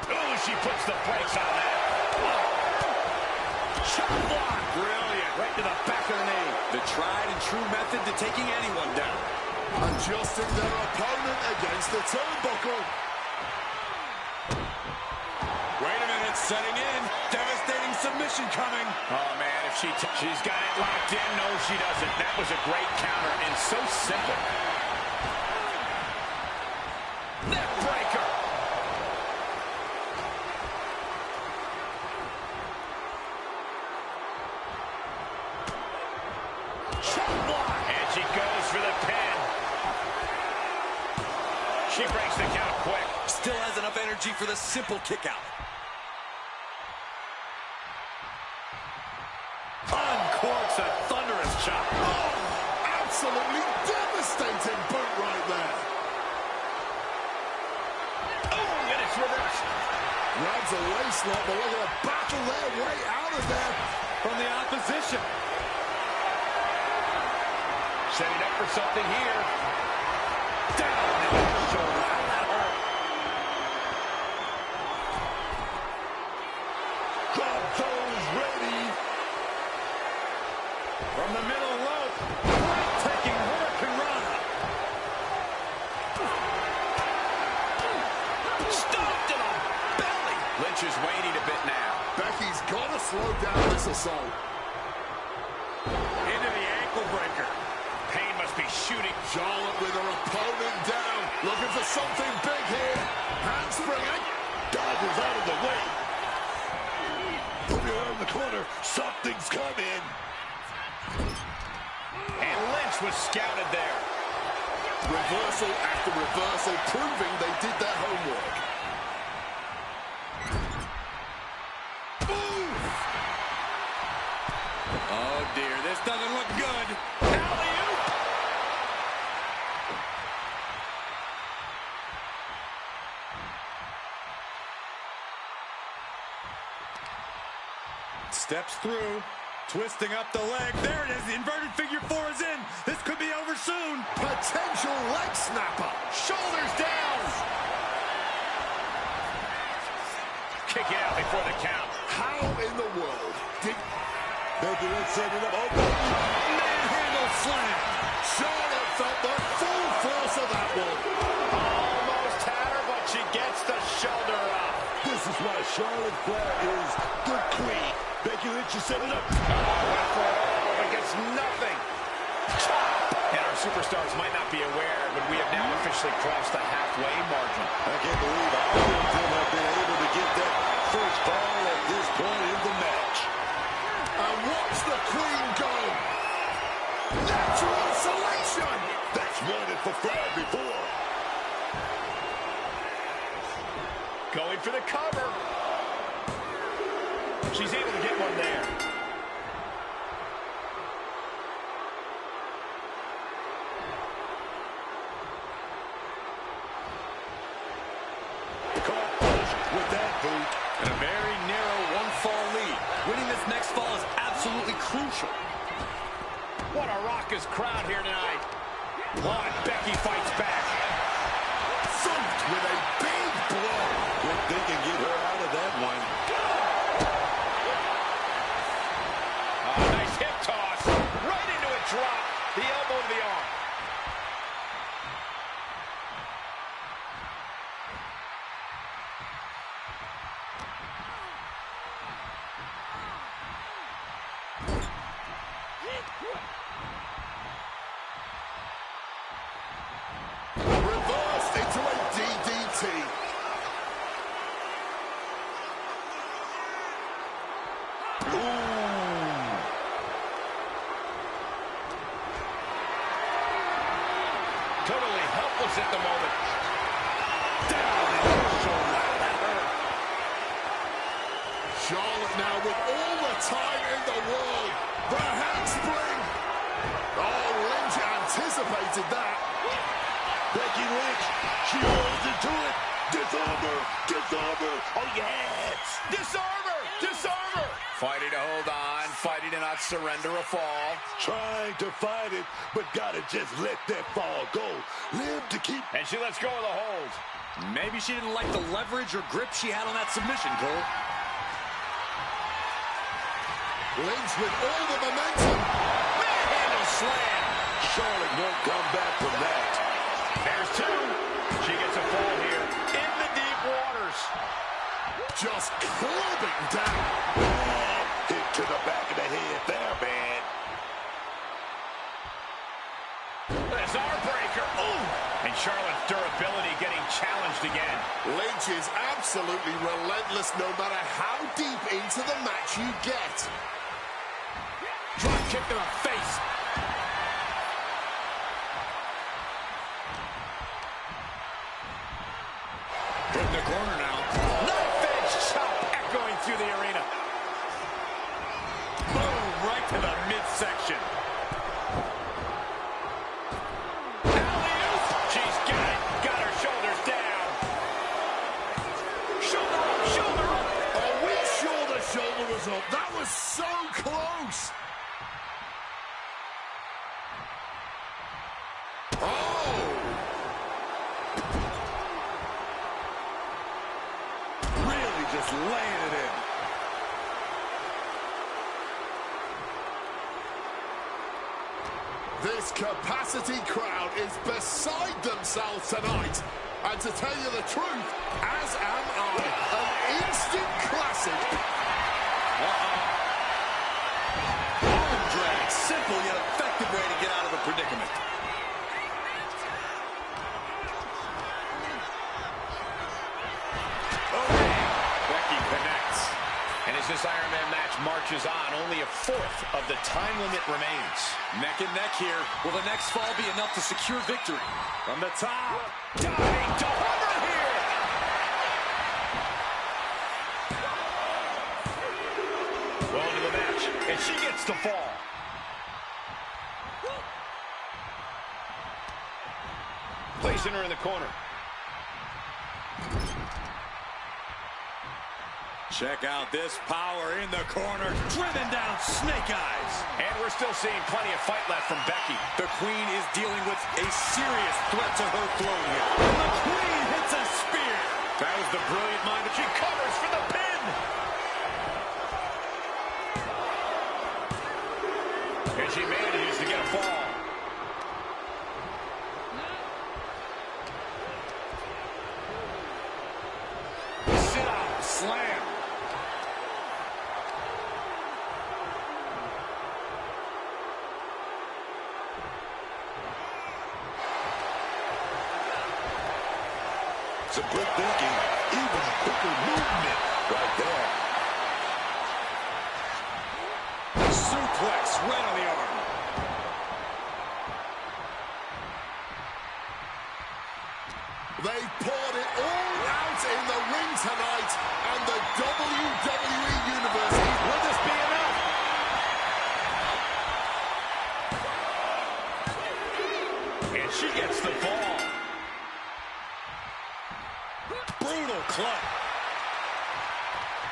Oh, she puts the brakes on that. Shot block. Brilliant. Right to the back of the knee. The tried and true method to taking anyone down. Adjusting their opponent against the turnbuckle. Wait a minute, setting in. Devastating submission coming. Oh, man, if she's got it locked in. No, she doesn't. That was a great counter and so simple. Neck breaker. Chop block. And she goes for the pin. She breaks the count quick. Still has enough energy for the simple kick out. Uncorks a thunderous chop. Oh, absolutely devastating boot right there. Oh, and it's reversed. Grabs a waist lock, but look at to battle their way out of there. From the opposition. Setting up for something here. Down into the shoulder. That hurt. Drop those ready. From the middle rope. Breathtaking Hurricane Rana. Stomped in the belly. Lynch is waning a bit now. Becky's got to slow down this assault. Into the ankle breaker. Pain must be shooting. Charlotte with her opponent down. Looking for something big here. Handspring. Dodgers out of the way. Put her in the corner. Something's coming. And Lynch was scouted there. Reversal after reversal, proving they did their homework. Oh, dear. This doesn't look good. Alley-oop. Steps through. Twisting up the leg. There it is. The inverted figure four is in. This could be over soon. Potential leg snapper. Shoulders down. Kicking out before the count. How in the world did Becky Lynch setting up. Oh, baby. Manhandle slam. Charlotte felt the full force of that one? Almost had her, but she gets the shoulder up. This is why Charlotte Flair is the queen. Becky Lynch is setting up. Went for it all, but gets nothing. Chop. And our superstars might not be aware, but we have now officially crossed the halfway margin. I can't believe either of them have been able to get that first ball at this point in the match. And watch the queen go. Natural selection. That's won it for Flair before. Going for the cover. She's able to get one there. Caught flush with that boot. And a very narrow one-fall lead. Winning this next fall is absolutely crucial. What a raucous crowd here tonight. Oh, and Becky fights back. Thumped with a big blow. If they can get her out of that one. Oh, nice hip toss. Right into a drop. The elbow to the arm. Reversed into a DDT. Totally helpless at the moment. Down into the shoulder. That hurt. Charlotte now with all the time in the world. The handspring. Oh, Lynch anticipated that. Becky Lynch, she rolls into it. Disarmer, disarmer. Oh, yes. Disarmer! Disarmer! Fighting to hold on. Fighting to not surrender a fall. Trying to fight it, but gotta just let that fall go. Live to keep. And she lets go of the hold. Maybe she didn't like the leverage or grip she had on that submission, Cole. Lynch with all the momentum. Manhandle slam. Charlotte won't come back from that. There's two. She gets a fall here in the deep waters. Just clubbing down. Hit to the back of the head there, man. This Jawbreaker. Ooh! And Charlotte's durability getting challenged again. Lynch is absolutely relentless no matter how deep into the match you get. Drop kick to the face. Put in the corner now. Knife edge chop echoing through the arena. Boom, right to the midsection. Alley-oop. She's got it. Got her shoulders down. Shoulder up, shoulder up. Are we sure the shoulder was up? That was so close. Just laying it in. This capacity crowd is beside themselves tonight. And to tell you the truth, as am I, an instant classic. Arm drag. Simple yet effective way to get out of a predicament. As this Iron Man match marches on, only a fourth of the time limit remains. Neck and neck here. Will the next fall be enough to secure victory? From the top. Diving to hover here. Well into the match, and she gets the fall. Placing her in the corner. Check out this power in the corner, driven down Snake Eyes. And we're still seeing plenty of fight left from Becky. The Queen is dealing with a serious threat to her throne here. And the Queen hits a spear. That was the brilliant mind. She covers for the pin. And she manages to get a fall. Sit up, slam. Some quick thinking, even quicker movement right there. Suplex right on the arm. They've poured it all out in the ring tonight, and the WWE Universe, will this be enough? And she gets the ball. Brutal club.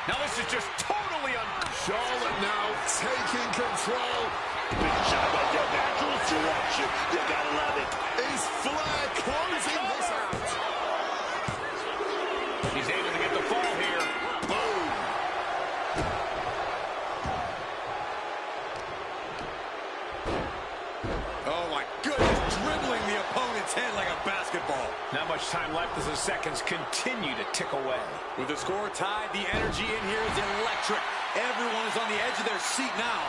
Now this is just totally Charlotte now taking control. Big shot at your natural selection. You gotta love it. Is Flair closing this out? He's able to get the fall here. Boom. Oh my goodness, dribbling the opponent's head like a basketball. Not much time left as the seconds continue to tick away. With the score tied, the energy in here is electric. Everyone is on the edge of their seat now.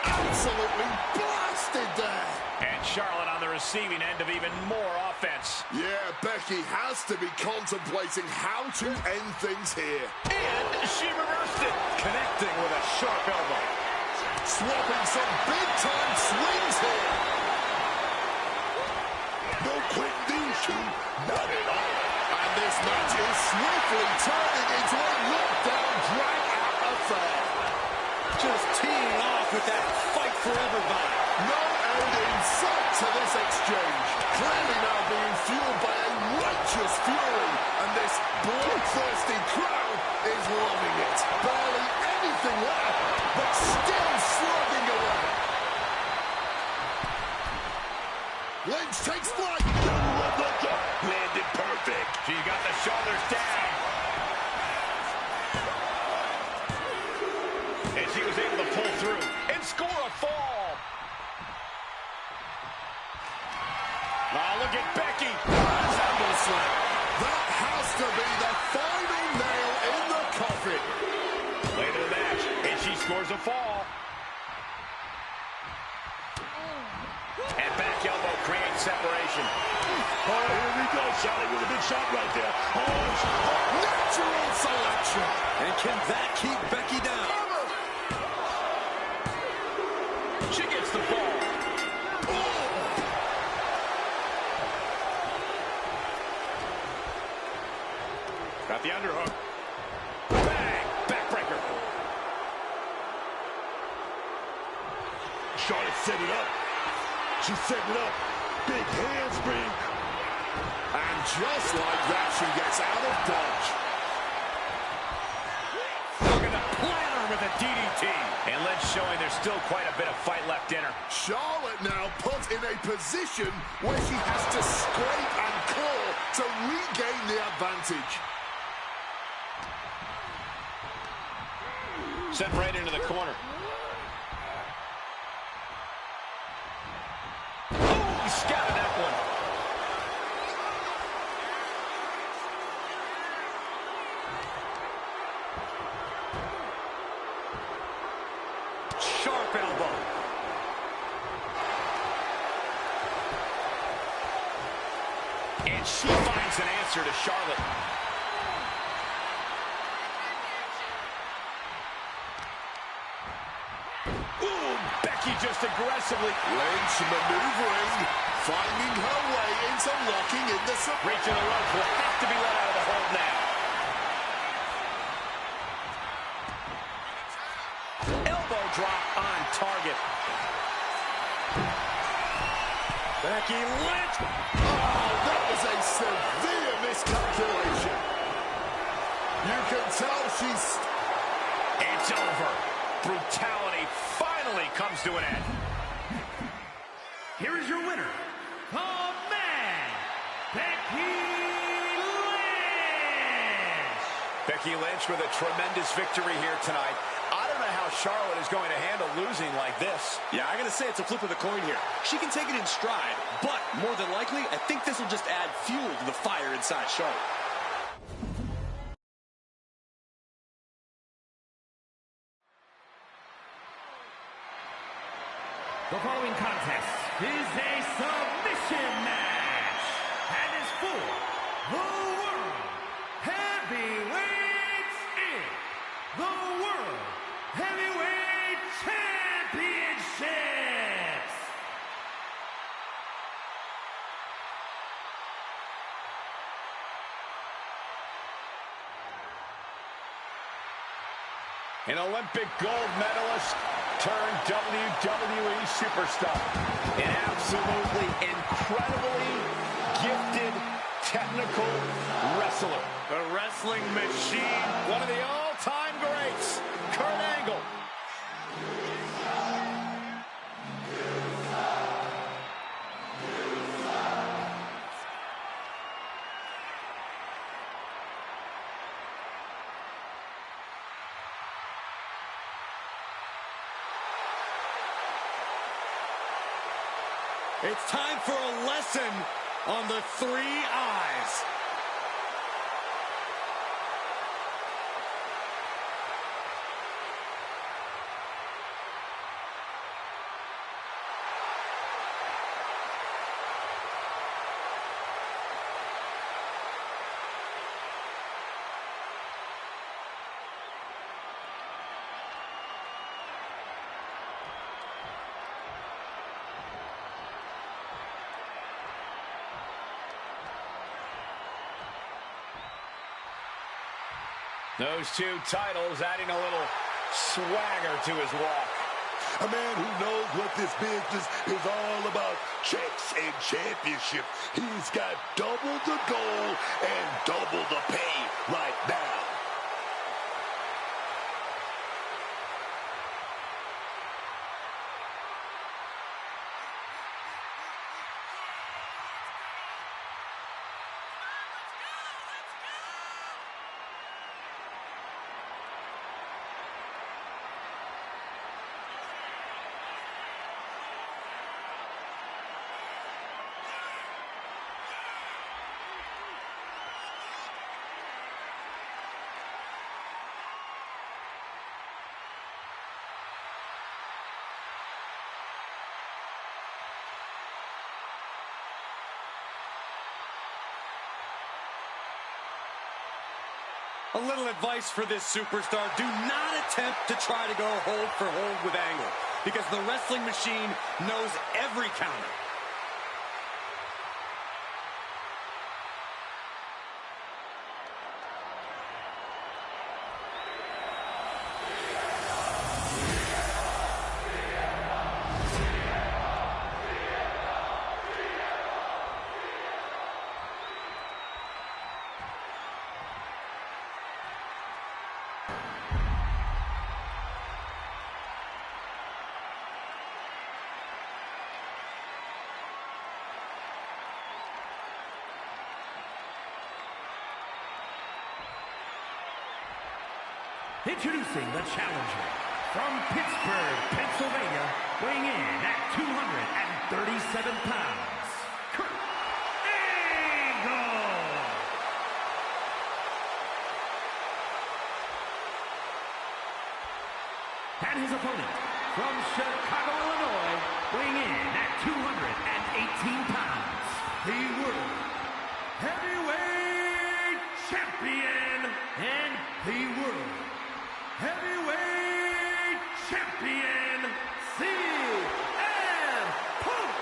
Absolutely blasted there. And Charlotte on the receiving end of even more offense. Yeah, Becky has to be contemplating how to end things here. And she reversed it. Connecting with a sharp elbow. Swapping some big-time swings here. No quick these two, not at all. And this match is swiftly turning into a knockdown, drag-out affair. Just teeing off with that fight forever vibe. No end in sight to this exchange. Clearly now being fueled by a righteous fury. And this bloodthirsty crowd is loving it. Barely anything left, but still slugging away. Lynch takes flight. Landed perfect. She got the shoulders down. And she was able to pull through and score a fall. Oh, look at Becky. That has to be the final nail in the coffin. Late in the match, and she scores a fall. And back elbow creates separation. Oh, here we go. Charlotte with a big shot right there. Oh, Natural selection. And can that keep Becky down? She gets the ball. Got the underhook. Bang! Backbreaker. Charlotte set it up. She's setting it up. Big handspring. And just like that, she gets out of dodge. Looking to plant her with a DDT. And Lynch showing there's still quite a bit of fight left in her. Charlotte now put in a position where she has to scrape and claw to regain the advantage. Sent right into the corner. Oh, he scouted that one. Sharp elbow. And she finds an answer to Charlotte. Becky just aggressively Lynch maneuvering, finding her way into locking in the sub. reaching the ropes. Will have to be let out of the hold now. Elbow drop on target. Becky Lynch. Oh, that was a severe miscalculation. You can tell she's... It's over. Brutality finally comes to an end. Here is your winner, the man, Becky Lynch. Becky Lynch with a tremendous victory here tonight. I don't know how Charlotte is going to handle losing like this. Yeah, I gotta say it's a flip of the coin here. She can take it in stride, but more than likely, I think this will just add fuel to the fire inside Charlotte. The following contest is a submission match and is for the World Heavyweights in the World Heavyweight Championships. An Olympic gold medalist turned WWE superstar. An absolutely incredibly gifted technical wrestler. The wrestling machine. One of the all-time greats, Kurt Angle. It's time for a lesson on the 3 eyes. Those 2 titles adding a little swagger to his walk. A man who knows what this business is all about. Checks and championship. He's got double the goal and double the pay right now. A little advice for this superstar: do not attempt to try to go hold for hold with Angle, because the wrestling machine knows every counter. Introducing the challenger from Pittsburgh, Pennsylvania, weighing in at 237 pounds, Kurt Angle. And his opponent from Chicago, Illinois, weighing in at 218 pounds, the World Heavyweight Champion and the World Heavyweight Champion, CM Punk.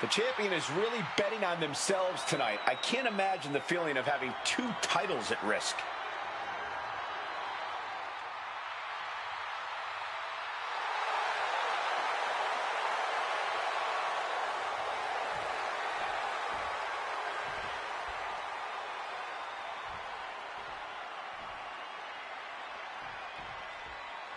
The champion is really betting on themselves tonight. I can't imagine the feeling of having 2 titles at risk.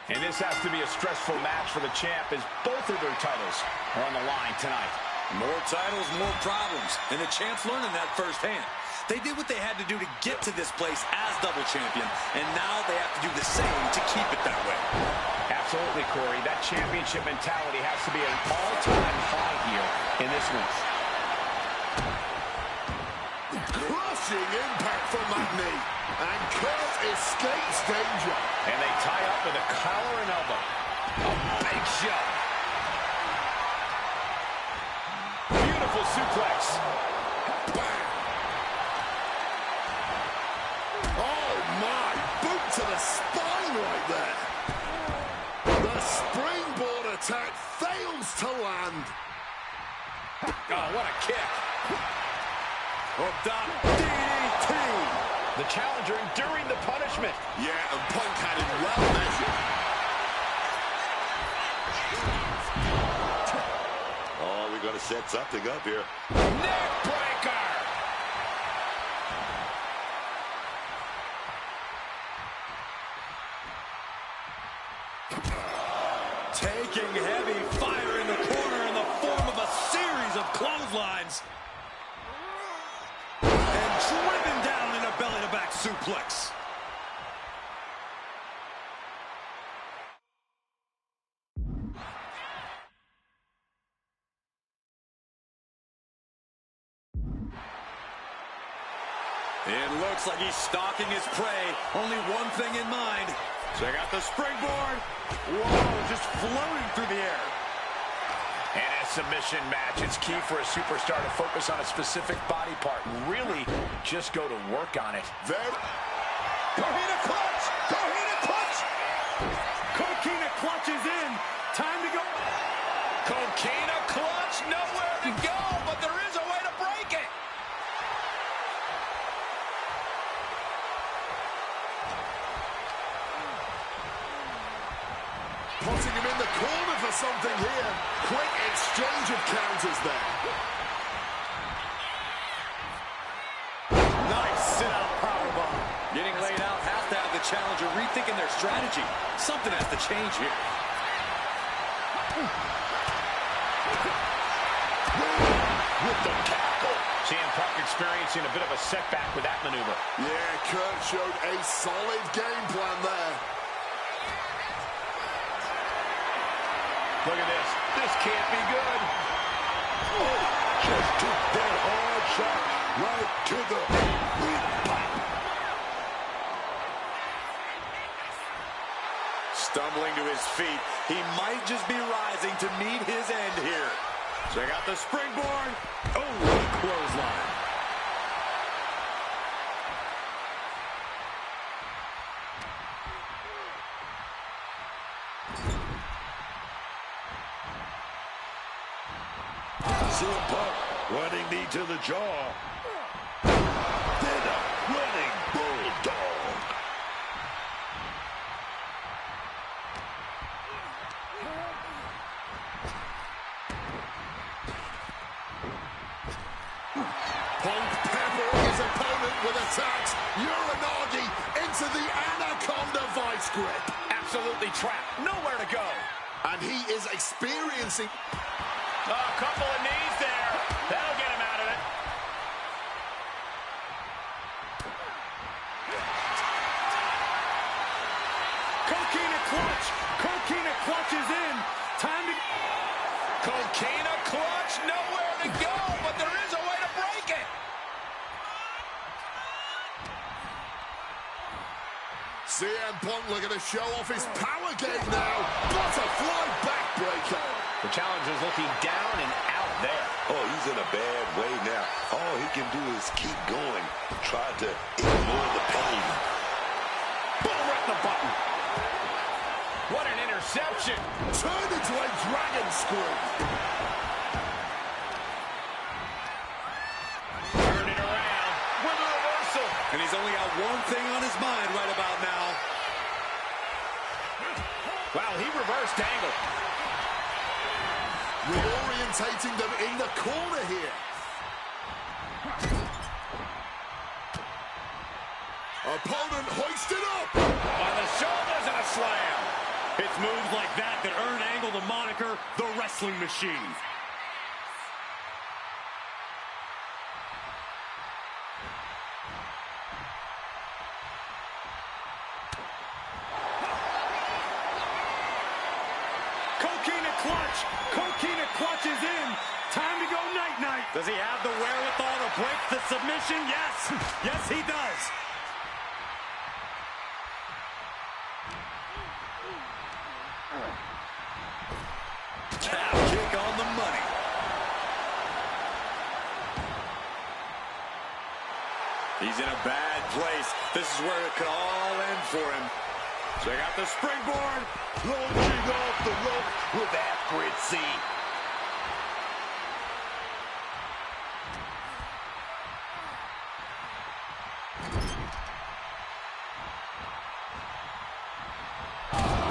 And this has to be a stressful match for the champ, as both of their titles are on the line tonight. More titles, more problems, and the champ's learning that firsthand. They did what they had to do to get to this place as double champion, and now they have to do the same to keep it that way. Absolutely, Corey. That championship mentality has to be an all-time high here in this one. Crushing impact from that knee. And Kurt escapes danger. And they tie up with a collar and elbow. A big shot. Beautiful suplex. Bam. Oh, my. Boot to the spine right there. The springboard attack fails to land. Oh, what a kick. Hooked up, DDT. The challenger enduring the punishment. Yeah, and Punk had it well measured. Oh, we're going to set something up here. Neck breaker. Taking heavy fire in the corner in the form of a series of clotheslines. And driven down in a belly-to-back suplex. It looks like he's stalking his prey. Only one thing in mind. Check out the springboard. Whoa, just floating through the air. In a submission match, it's key for a superstar to focus on a specific body part and really just go to work on it. Coquina clutch! Coquina clutch! Coquina clutch is in. Time to go. Coquina clutch, nowhere to go, but there is a way to break it. Putting him in the corner for something here. Quick exchange of counters there. Nice sit-out powerbomb. Getting laid out has to have the challenger rethinking their strategy. Something has to change here. With the tackle. CM Punk experiencing a bit of a setback with that maneuver. Yeah, Kurt showed a solid game plan there. Look at this. This can't be good. Oh, just took that hard shot right to the weak spot. Stumbling to his feet, he might just be rising to meet his end here. Check out the springboard. Oh, what a clothesline. CM Punk running knee to the jaw. Then a running bulldog. Punk peppering his opponent with attacks. Uranagi into the Anaconda vice grip. Absolutely trapped. Nowhere to go. And he is experiencing... A couple of knees there. That'll get him out of it. Coquina clutch. Coquina clutch is in. Time to... Coquina clutch. Nowhere to go, but there is a way to break it. CM Punk looking to show off his power game now. Butterfly backbreaker. The challenger's looking down and out there. Oh, he's in a bad way now. All he can do is keep going. Try to ignore the pain. Boom, right in the button. What an interception. Turned into a dragon screw. Turn it around with a reversal. And he's only got one thing on his mind right about now. Wow, he reversed Angle. Reorientating them in the corner here. Opponent hoisted up. On the shoulders and a slam. It's moves like that that earn Angle the moniker, the Wrestling Machine. Coquina clutch. Coquina clutch is in. Time to go night-night. Does he have the wherewithal to break the submission? Yes. Yes, he does. Calf kick on the money. He's in a bad place. This is where it could all end for him. Check out the springboard. Launching off the rope with accuracy.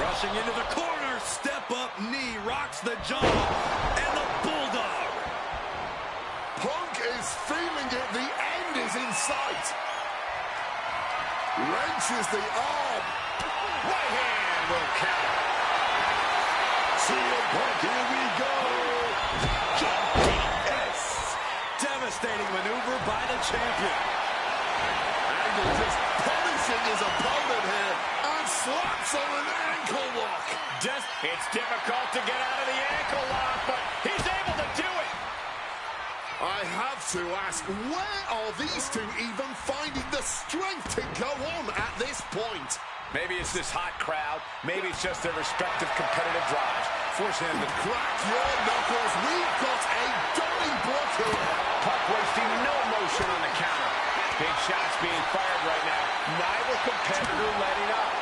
Rushing into the corner. Step up knee. Rocks the jaw. And the bulldog. Punk is feeling it. The end is in sight. Wrenches the arm. Right hand will count. CM Punk, here we go. Yes. Devastating maneuver by the champion. Angle just punishing his opponent here and slaps on an ankle lock. It's difficult to get out of the ankle lock, but he's able to do it. I have to ask, where are these two even finding the strength to go on at this point? Maybe it's this hot crowd. Maybe it's just their respective competitive drives. Forcing them to Crack your knuckles. We've got a Donnybrook here. Punk wasting no motion on the counter. Big shots being fired right now. Neither competitor letting up.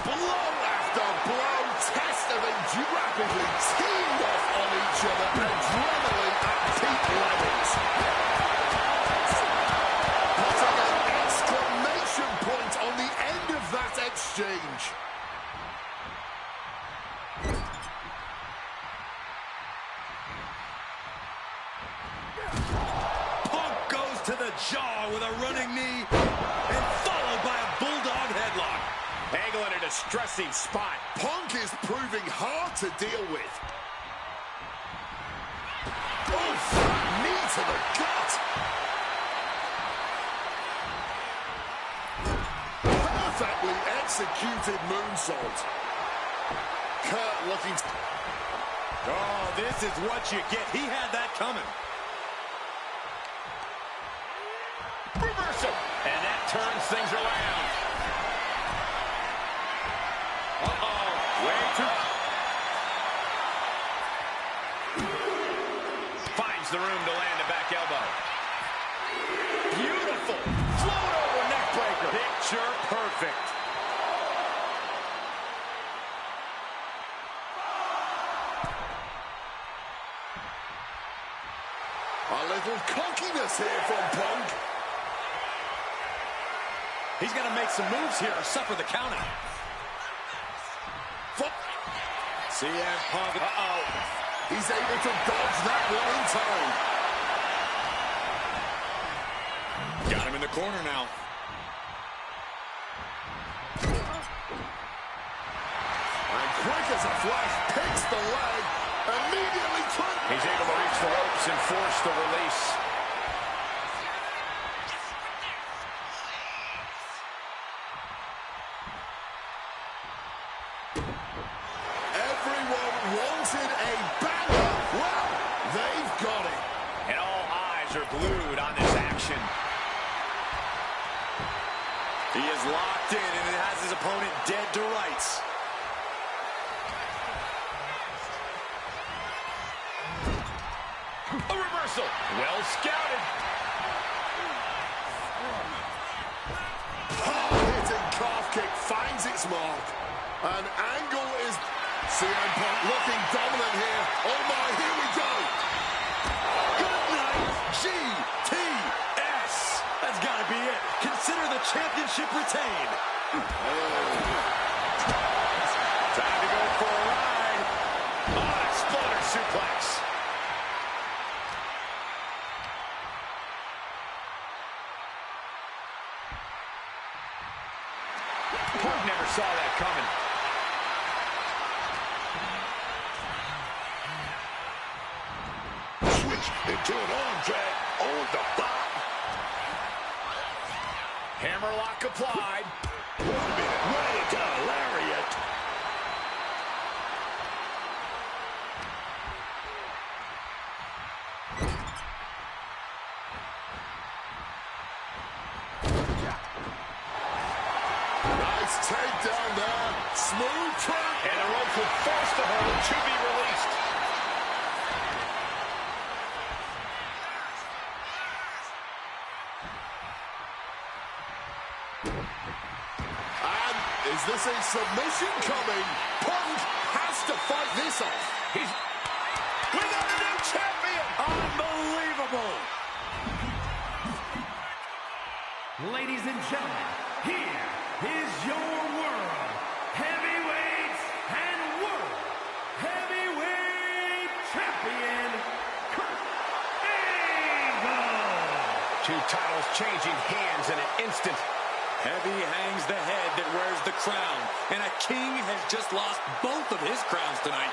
Blow after blow. Test of it rapidly teamed off on each other. Adrenaline at peak levels. Putting an exclamation point on the end of that exchange. Punk goes to the jaw with a running knee and followed by a bulldog headlock. Angle in a distressing spot. Punk is proving hard to deal with. Oof! Knee to the gut. Perfectly executed moonsault. Kurt looking... Oh, this is what you get. He had that coming. Reversal. And that turns things around. Uh-oh. Way too... the room to land a back elbow. Beautiful. Float over neck breaker. Picture perfect. A little cockiness here from Punk. He's going to make some moves here or suffer the counter. CM Punk. Uh-oh. He's able to dodge that one in time. Got him in the corner now. And quick as a flash, picks the leg. Immediately turned. He's able to reach the ropes and force the release. Everyone wanted a banger. Well, they've got it. And all eyes are glued on this action. He is locked in and it has his opponent dead to rights. A reversal. Well scouted. Hard-hitting calf kick finds its mark. An angle is... CM Punk looking dominant here. Oh my, here we go. Good night, GTS. That's got to be it. Consider the championship retained. Time to go for a ride. Oh, exploder suplex. Punk never saw that coming. Switch into an arm drag on the bot. Hammerlock applied. 1 minute, right into a lariat. Nice takedown there. Smooth turn. And the rope will force the hold to be released. And is this a submission coming? Punk has to fight this off. We got a new champion. Unbelievable. Ladies and gentlemen, here is your world heavyweight and world heavyweight champion, Kurt Angle. Two titles changing hands in an instant. Heavy hangs the head that wears the crown, and a king has just lost both of his crowns tonight.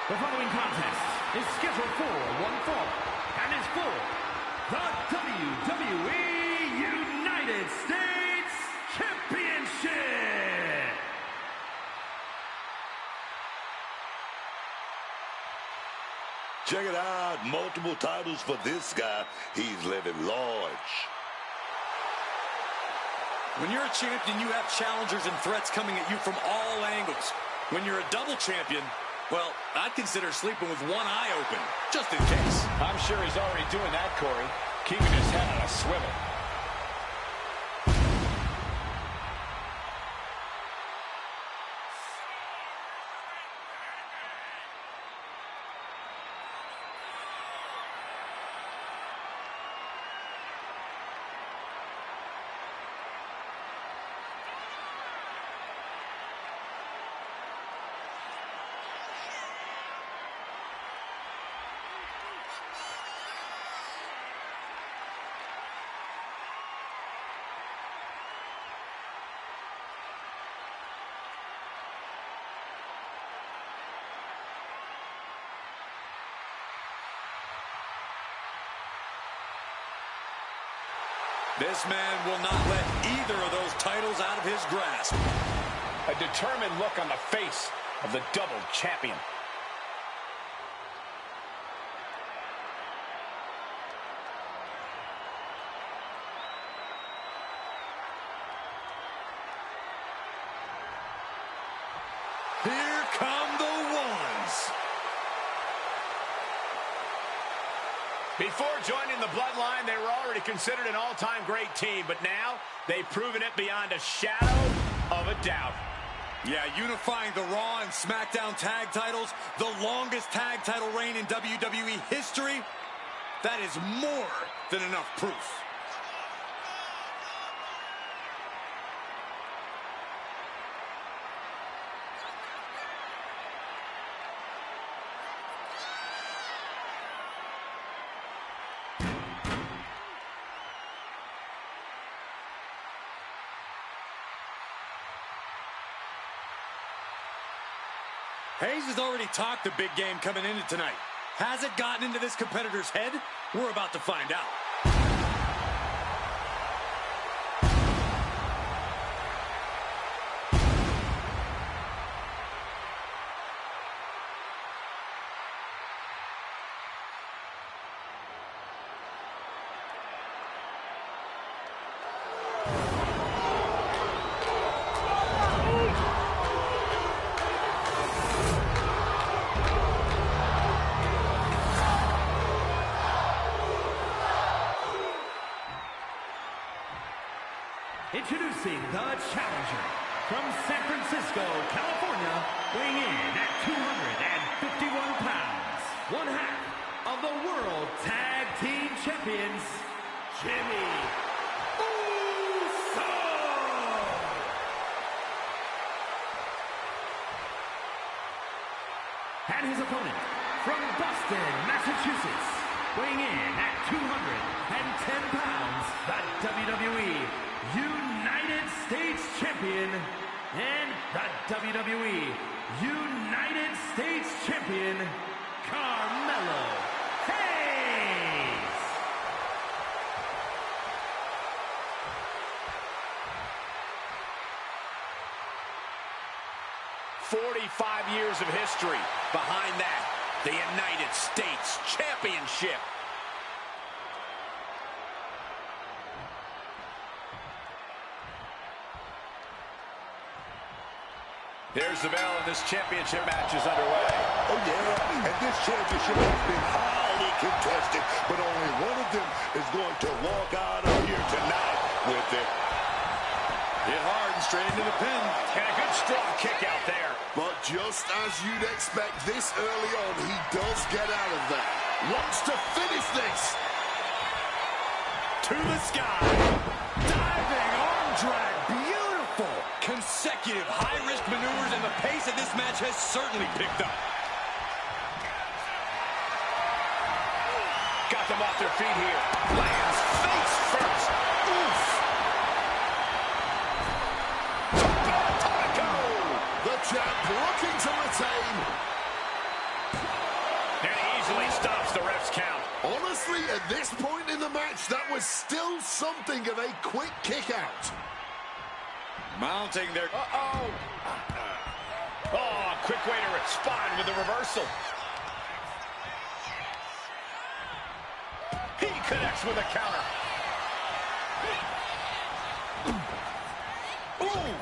The following contest is scheduled for one fall and is for the WWE United States Championship. Check it out. Multiple titles for this guy. He's living large. When you're a champion, you have challengers and threats coming at you from all angles. When you're a double champion, well, I'd consider sleeping with one eye open, just in case. I'm sure he's already doing that, Corey. Keeping his head on a swivel. This man will not let either of those titles out of his grasp. A determined look on the face of the double champion. Here come the ones. Before joining the Bloodline, they were already considered an all-time great team, but now they've proven it beyond a shadow of a doubt. Yeah, unifying the Raw and SmackDown tag titles, the longest tag title reign in WWE history, that is more than enough proof. Hayes has already talked the big game coming into tonight. Has it gotten into this competitor's head? We're about to find out. Introducing the challenger from San Francisco, California, weighing in at 251 pounds, one half of the World Tag Team Champions, Jimmy Uso! And his opponent from Boston, Massachusetts, weighing in at 210 pounds, the WWE United States Champion and the WWE United States Champion, Carmelo Hayes. 45 years of history behind that, the United States Championship. Here's the bell, and this championship match is underway. Oh, yeah, and this championship has been highly contested, but only one of them is going to walk out of here tonight with it. Hit hard and straight into the pin. And a good strong kick out there. But just as you'd expect this early on, he does get out of there. Wants to finish this. To the sky. Diving arm drag. Beautiful. Consecutive high-risk maneuvers, and the pace of this match has certainly picked up. Got them off their feet here. Lands face first. Oof. The champ looking to retain. the ref's count. Honestly, at this point in the match, that was still something of a quick kick out. Mounting their... Oh, a quick way to respond with a reversal. He connects with a counter. Ooh!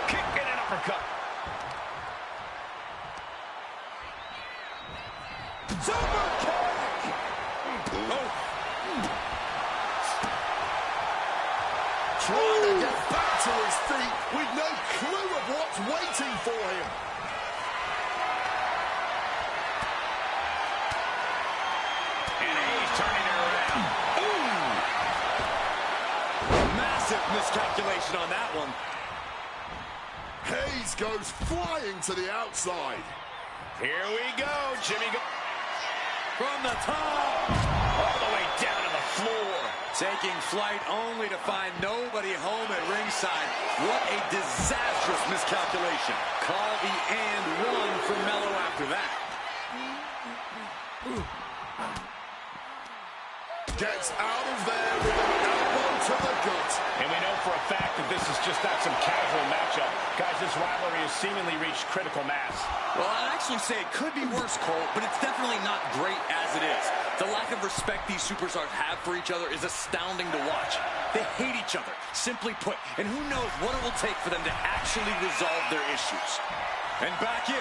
Kick and an uppercut. Super kick! Oh. Trying to get back to his feet with no clue of what's waiting for him. And he's turning it around. Ooh! Massive miscalculation on that one. Hayes goes flying to the outside. Here we go, Jimmy. From the top. All the way down to the floor. Taking flight only to find nobody home at ringside. What a disastrous miscalculation. Call the and one for Mello after that. Gets out of there with an elbow to the gut. And we know for a fact that this is just not some casual matchup. Guys, this rivalry has seemingly reached critical mass. Well, I'd actually say it could be worse, Cole, but it's definitely not great as it is. The lack of respect these superstars have for each other is astounding to watch. They hate each other, simply put, and who knows what it will take for them to actually resolve their issues. And back it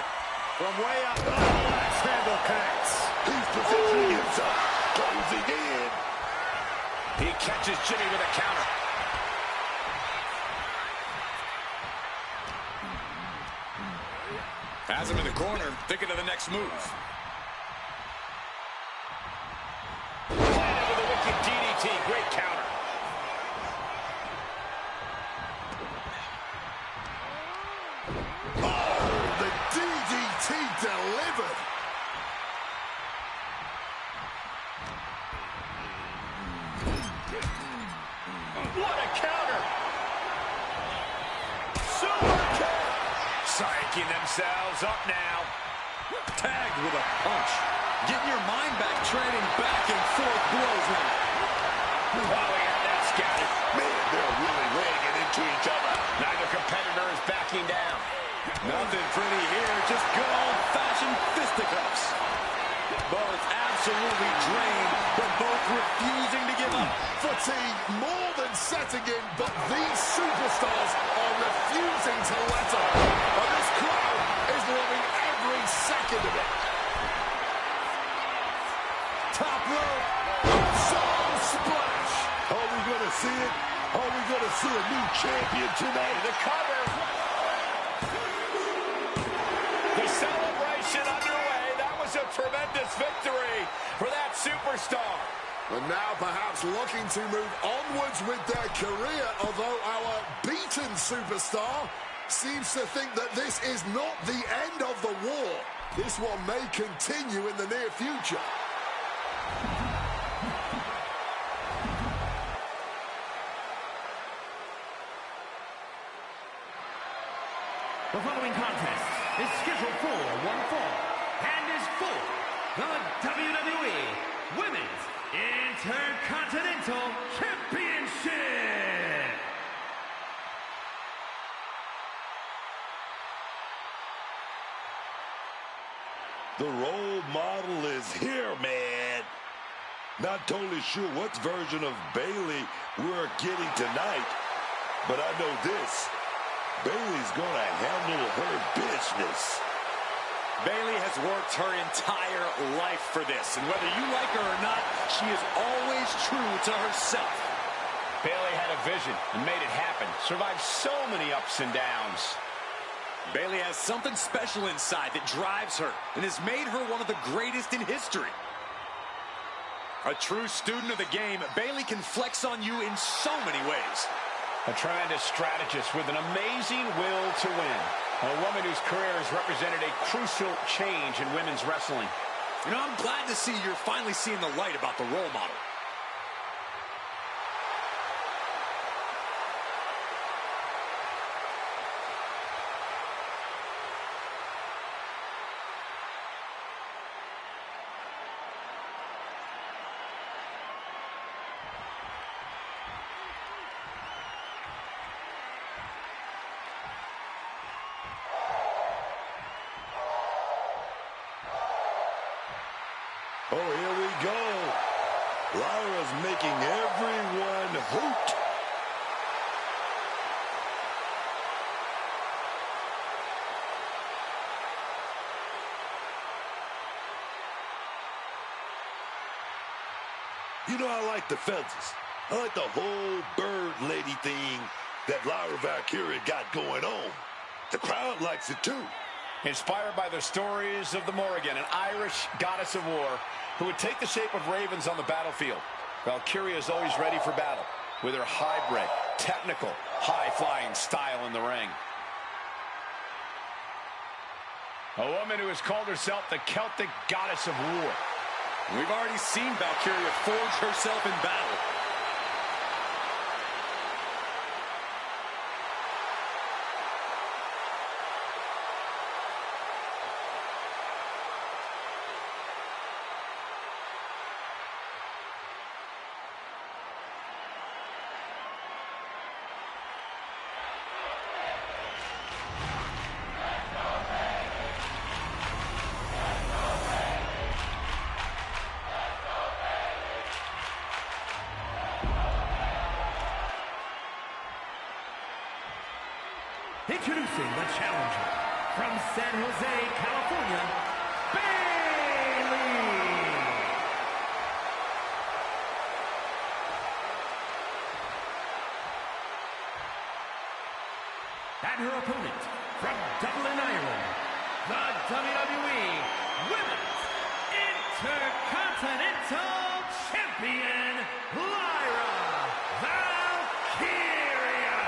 from way up. Oh, that handle connects. He's positioning himself, closing in. He catches Jimmy with a counter. Has him in the corner, thinking of the next move. Planted with a wicked DDT. Great counter. Oh, the DDT delivered. What a counter. Super kick. Psyching themselves up now. Tagged with a punch. Getting your mind back, trading back and forth blows now. Oh, we had that scouted. Man, they're really weighing it into each other. Neither competitor is backing down. Nothing pretty here, just good old-fashioned fisticuffs. Both absolutely drained, but both refusing to give up. Fatigue more than setting in, but these superstars are refusing to let up. And this crowd is loving every second of it. Top rope. Some splash. Are we going to see it? Are we going to see a new champion tonight? The cover. The celebration underway. That was a tremendous victory for that superstar. And now perhaps looking to move onwards with their career, although our beaten superstar seems to think that this is not the end of the war. This one may continue in the near future. The following contest is scheduled for one fall and is for the WWE Women's Intercontinental Championship. The role model is here, man. Not totally sure what version of Bayley we're getting tonight, but I know this. Bayley's gonna handle her business. Bayley has worked her entire life for this, and whether you like her or not, she is always true to herself. Bayley had a vision and made it happen. Survived so many ups and downs. Bayley has something special inside that drives her and has made her one of the greatest in history. A true student of the game, Bayley can flex on you in so many ways. A tremendous strategist with an amazing will to win. A woman whose career has represented a crucial change in women's wrestling. You know, I'm glad to see you're finally seeing the light about the role model. Oh, here we go. Lyra's making everyone hoot. You know, I like the feathers. I like the whole bird lady thing that Lyra Valkyria got going on. The crowd likes it too. Inspired by the stories of the Morrigan, an Irish goddess of war who would take the shape of ravens on the battlefield. Valkyria is always ready for battle with her hybrid, technical, high-flying style in the ring. A woman who has called herself the Celtic goddess of war. We've already seen Valkyria forge herself in battle. Introducing the challenger from San Jose, California, Bayley. And her opponent from Dublin, Ireland, the WWE Women's Intercontinental Champion, Lyra Valkyria.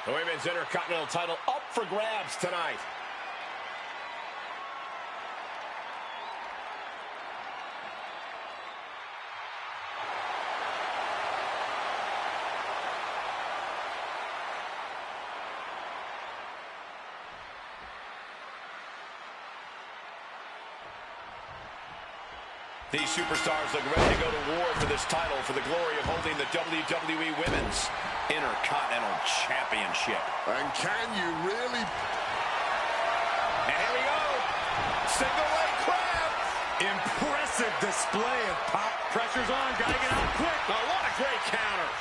The Women's Intercontinental title up for grabs tonight. These superstars look ready to go to war for this title for the glory of holding the WWE Women's Intercontinental Championship. And can you really... And here we go. Single leg crab. Impressive display of pop. Pressure's on, gotta get out quick. Oh, what a great counter.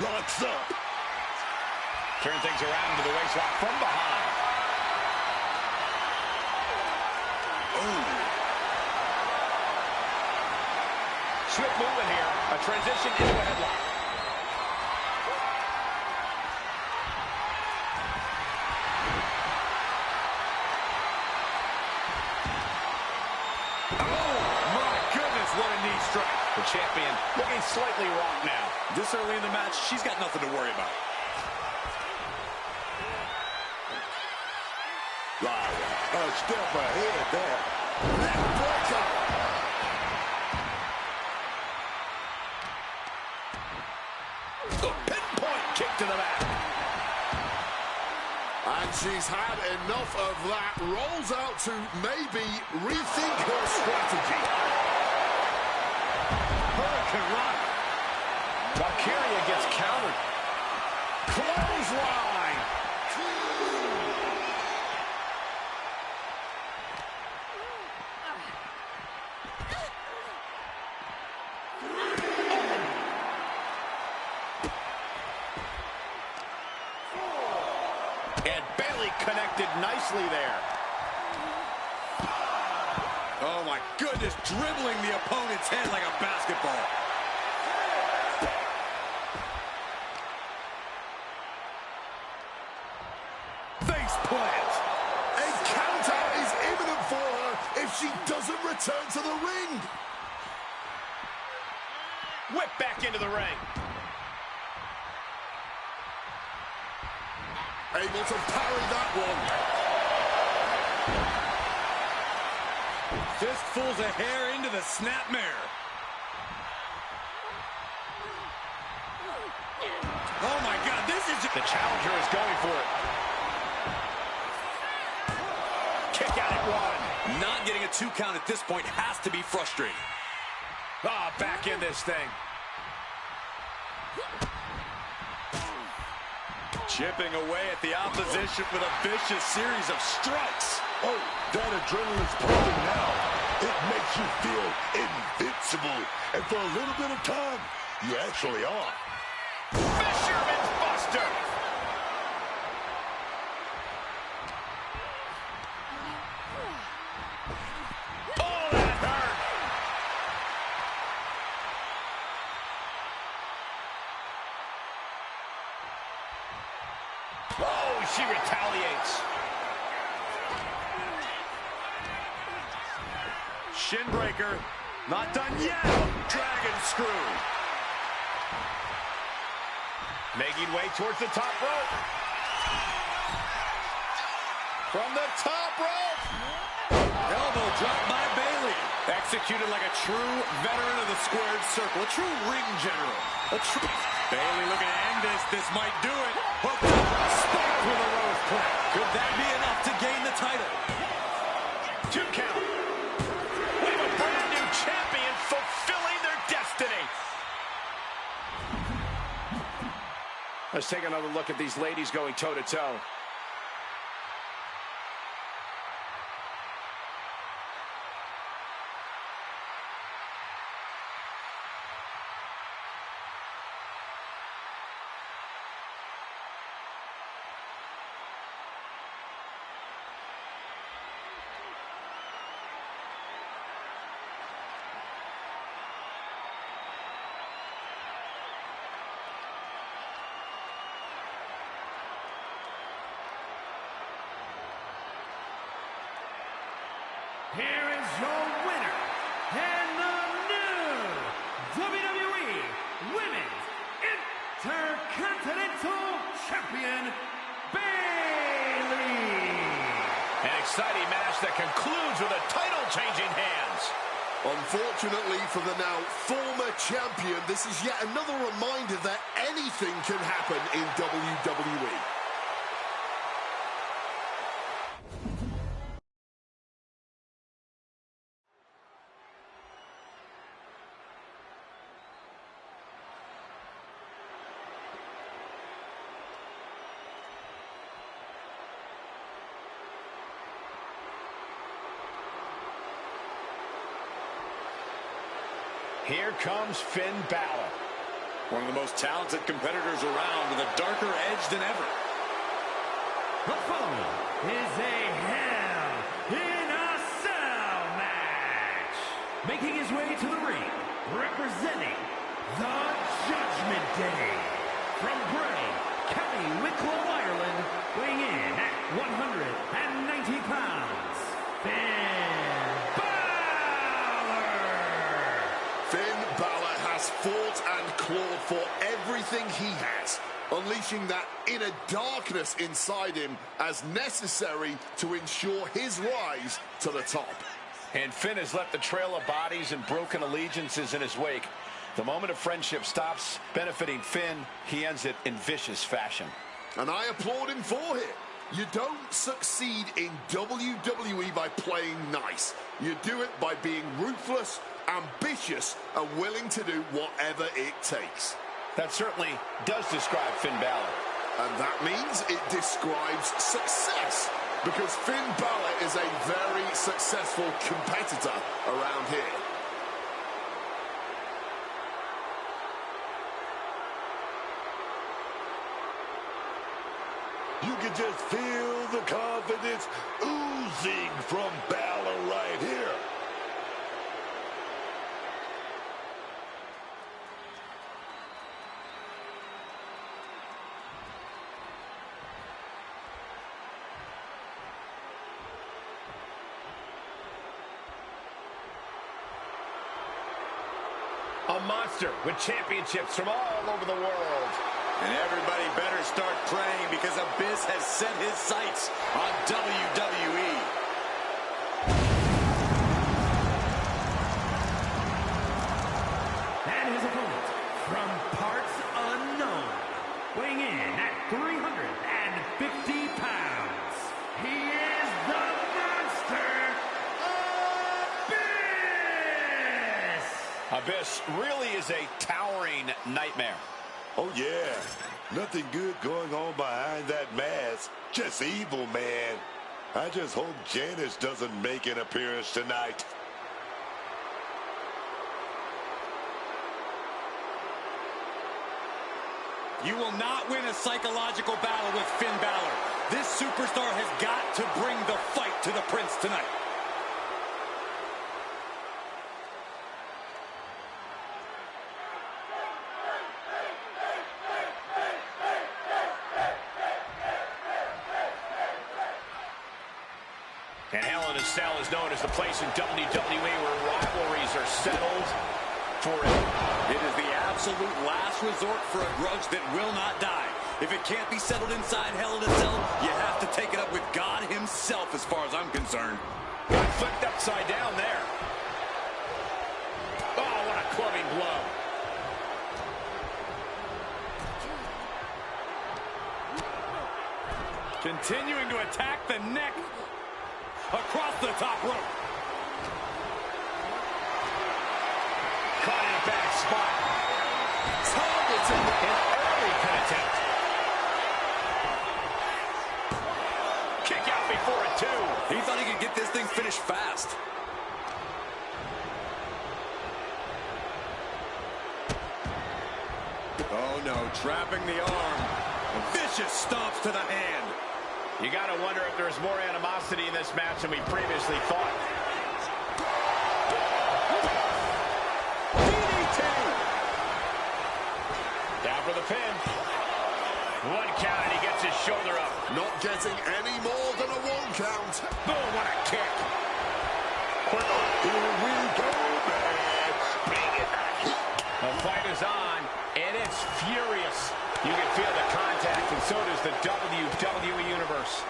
Locks up. Turn things around to the waist lock from behind. Oh. Swift movement here. A transition into a headlock. The champion looking slightly rocked now. This early in the match, she's got nothing to worry about. Lyra, a step ahead there. Neckbreaker. The pinpoint kick to the back. And she's had enough of that. Rolls out to maybe rethink her strategy. Run. Valkyria gets countered. Clothesline. And Bayley connected nicely there. Oh my goodness, dribbling the opponent's head like a basketball. Face plant. A counter is imminent for her if she doesn't return to the ring. Whip back into the ring. Able to parry that one. Fistfuls of hair into the snapmare. Oh my God, this is... The challenger is going for it. Kick out at one. Not getting a 2 count at this point has to be frustrating. Ah, back in this thing. Chipping away at the opposition with a vicious series of strikes. Oh, that adrenaline's pumping now. It makes you feel invincible. And for a little bit of time, you actually are. Fisherman's Buster. Oh, that hurt. Oh, she retaliates. Shinbreaker, not done yet. Dragon screw. Making way towards the top rope. From the top rope. Elbow drop by Bayley. Executed like a true veteran of the squared circle. A true ring general. Bayley looking to end this. This might do it. Hooked up. Spiked with a rose plate. Could that be enough to gain the title? 2 count. We have a brand new champion fulfilling their destiny. Let's take another look at these ladies going toe-to-toe. Here is your winner, and the new WWE Women's Intercontinental Champion, Bayley. An exciting match that concludes with a title-changing hands. Unfortunately for the now former champion, this is yet another reminder that anything can happen in WWE. Here comes Finn Balor. One of the most talented competitors around with a darker edge than ever. The following is a Hell in a Cell match. Making his way to the ring, representing the Judgment Day. From Bray, County Wicklow, Ireland, weighing in at 190 pounds, Finn Balor. Finn Balor has fought and clawed for everything he has, unleashing that inner darkness inside him as necessary to ensure his rise to the top. And Finn has left the trail of bodies and broken allegiances in his wake. The moment of friendship stops benefiting Finn, he ends it in vicious fashion. And I applaud him for it. You don't succeed in WWE by playing nice. You do it by being ruthless, ambitious, and willing to do whatever it takes. That certainly does describe Finn Balor. And that means it describes success, because Finn Balor is a very successful competitor around here. You can just feel the confidence oozing from Balor right here. A monster with championships from all over the world. And everybody better start praying because Abyss has set his sights on WWE. And his opponent, from parts unknown, weighing in at 350 pounds, he is the monster, Abyss! Abyss really is a towering nightmare. Oh, yeah. Nothing good going on behind that mask. Just evil, man. I just hope Janice doesn't make an appearance tonight. You will not win a psychological battle with Finn Balor. This superstar has got to bring the fight to the Prince tonight. And Hell in a Cell is known as the place in WWE where rivalries are settled forever. It is the absolute last resort for a grudge that will not die. If it can't be settled inside Hell in a Cell, you have to take it up with God himself as far as I'm concerned. Got flipped upside down there. Oh, what a clubbing blow. Continuing to attack the neck across the top rope. Caught in a bad spot. Targeting an early pin attempt. Kick out before a 2. He thought he could get this thing finished fast. Oh no, trapping the arm. Vicious stomps to the hand. You got to wonder if there's more animosity in this match than we previously thought. DDT! Down for the pin. 1 count and he gets his shoulder up. Not getting any more than a 1 count. Boom, what a kick. Here we go, man. Bring it back. The fight is on, and it's furious. You can feel the contact, and so does the WWE Universe.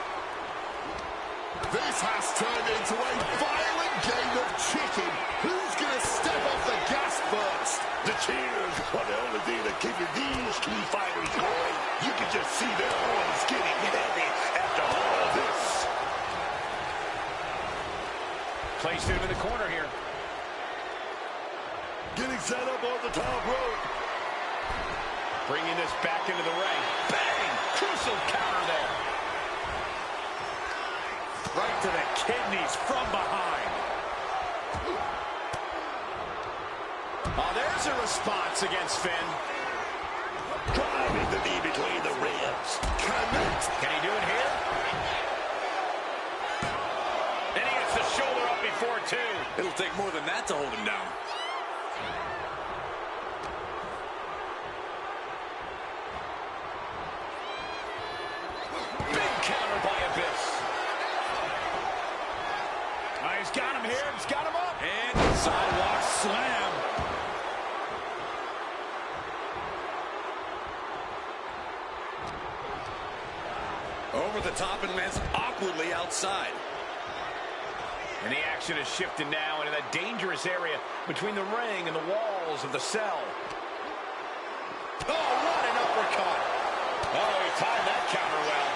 This has turned into a violent game of chicken. Who's going to step off the gas first? The cheers are the only thing that keeping these 2 fighters going. You can just see their arms getting heavy after all of this. Placed him in the corner here. Getting set up on the top rope. Bringing this back into the ring. Bang! Crucial counter there. Right to the kidneys from behind. Oh, there's a response against Finn. Driving the knee between the ribs. Connect. Can he do it here? And he gets the shoulder up before 2. It'll take more than that to hold him down. Big counter by Abyss. Oh, he's got him here. He's got him up. And sidewalk slam. Over the top and lands awkwardly outside. And the action is shifted now into that dangerous area between the ring and the walls of the cell. Oh, what an uppercut. Oh, he timed that counter well.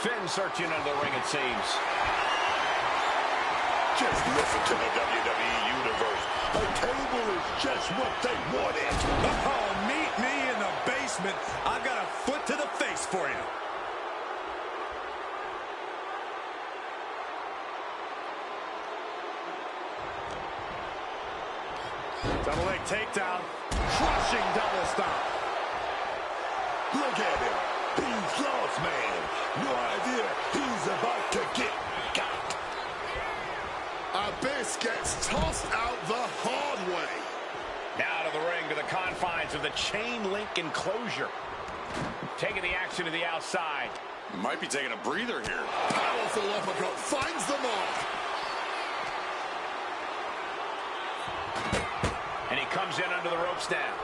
Finn searching under the ring, it seems. Just listen to the WWE Universe. A table is just what they wanted. Oh, meet me in the basement. I've got a foot to the face for you. Double leg takedown. Crushing double stomp. Look at him. He's lost, man. No idea he's about to get got. Abyss gets tossed out the hard way. Now to the ring, to the confines of the chain link enclosure. Taking the action to the outside. Might be taking a breather here. Powerful uppercut finds the mark. And he comes in under the ropes now.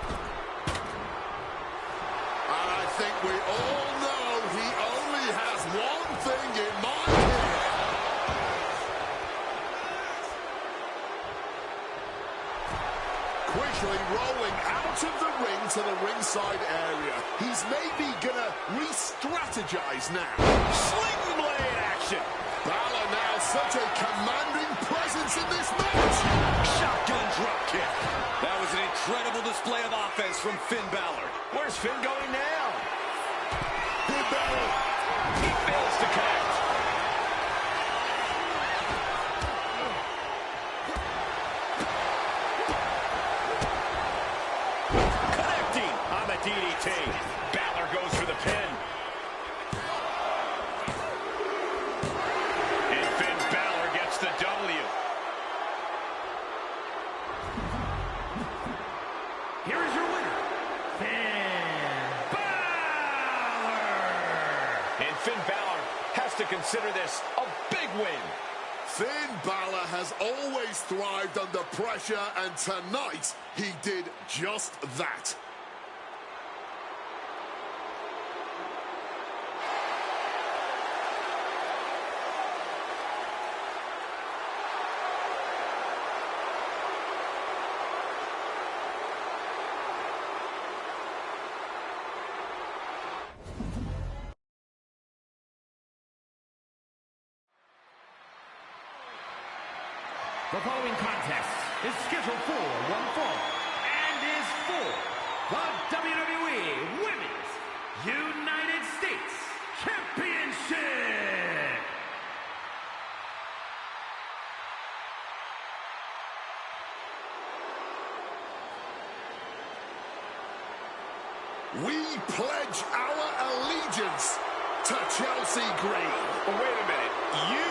And I think we all know he only has one thing in mind here. Quickly rolling out of the ring to the ringside area. He's maybe gonna re-strategize now. Sling blade action. Balor now such a commanding presence in this match. Shotgun drop kick. That was an incredible display of offense from Finn Balor. Where's Finn going now? Finn Balor. He fails to connect. Connecting on the DDT. Balor goes for the pin. And Finn Balor gets the W. Here is your winner, Finn Balor. And Finn Balor has to consider this a big win. Finn Balor has always thrived under pressure, and tonight he did just that. The following contest is scheduled for one fall and is for the WWE Women's United States Championship. We pledge our allegiance to Chelsea Green. Wait a minute. You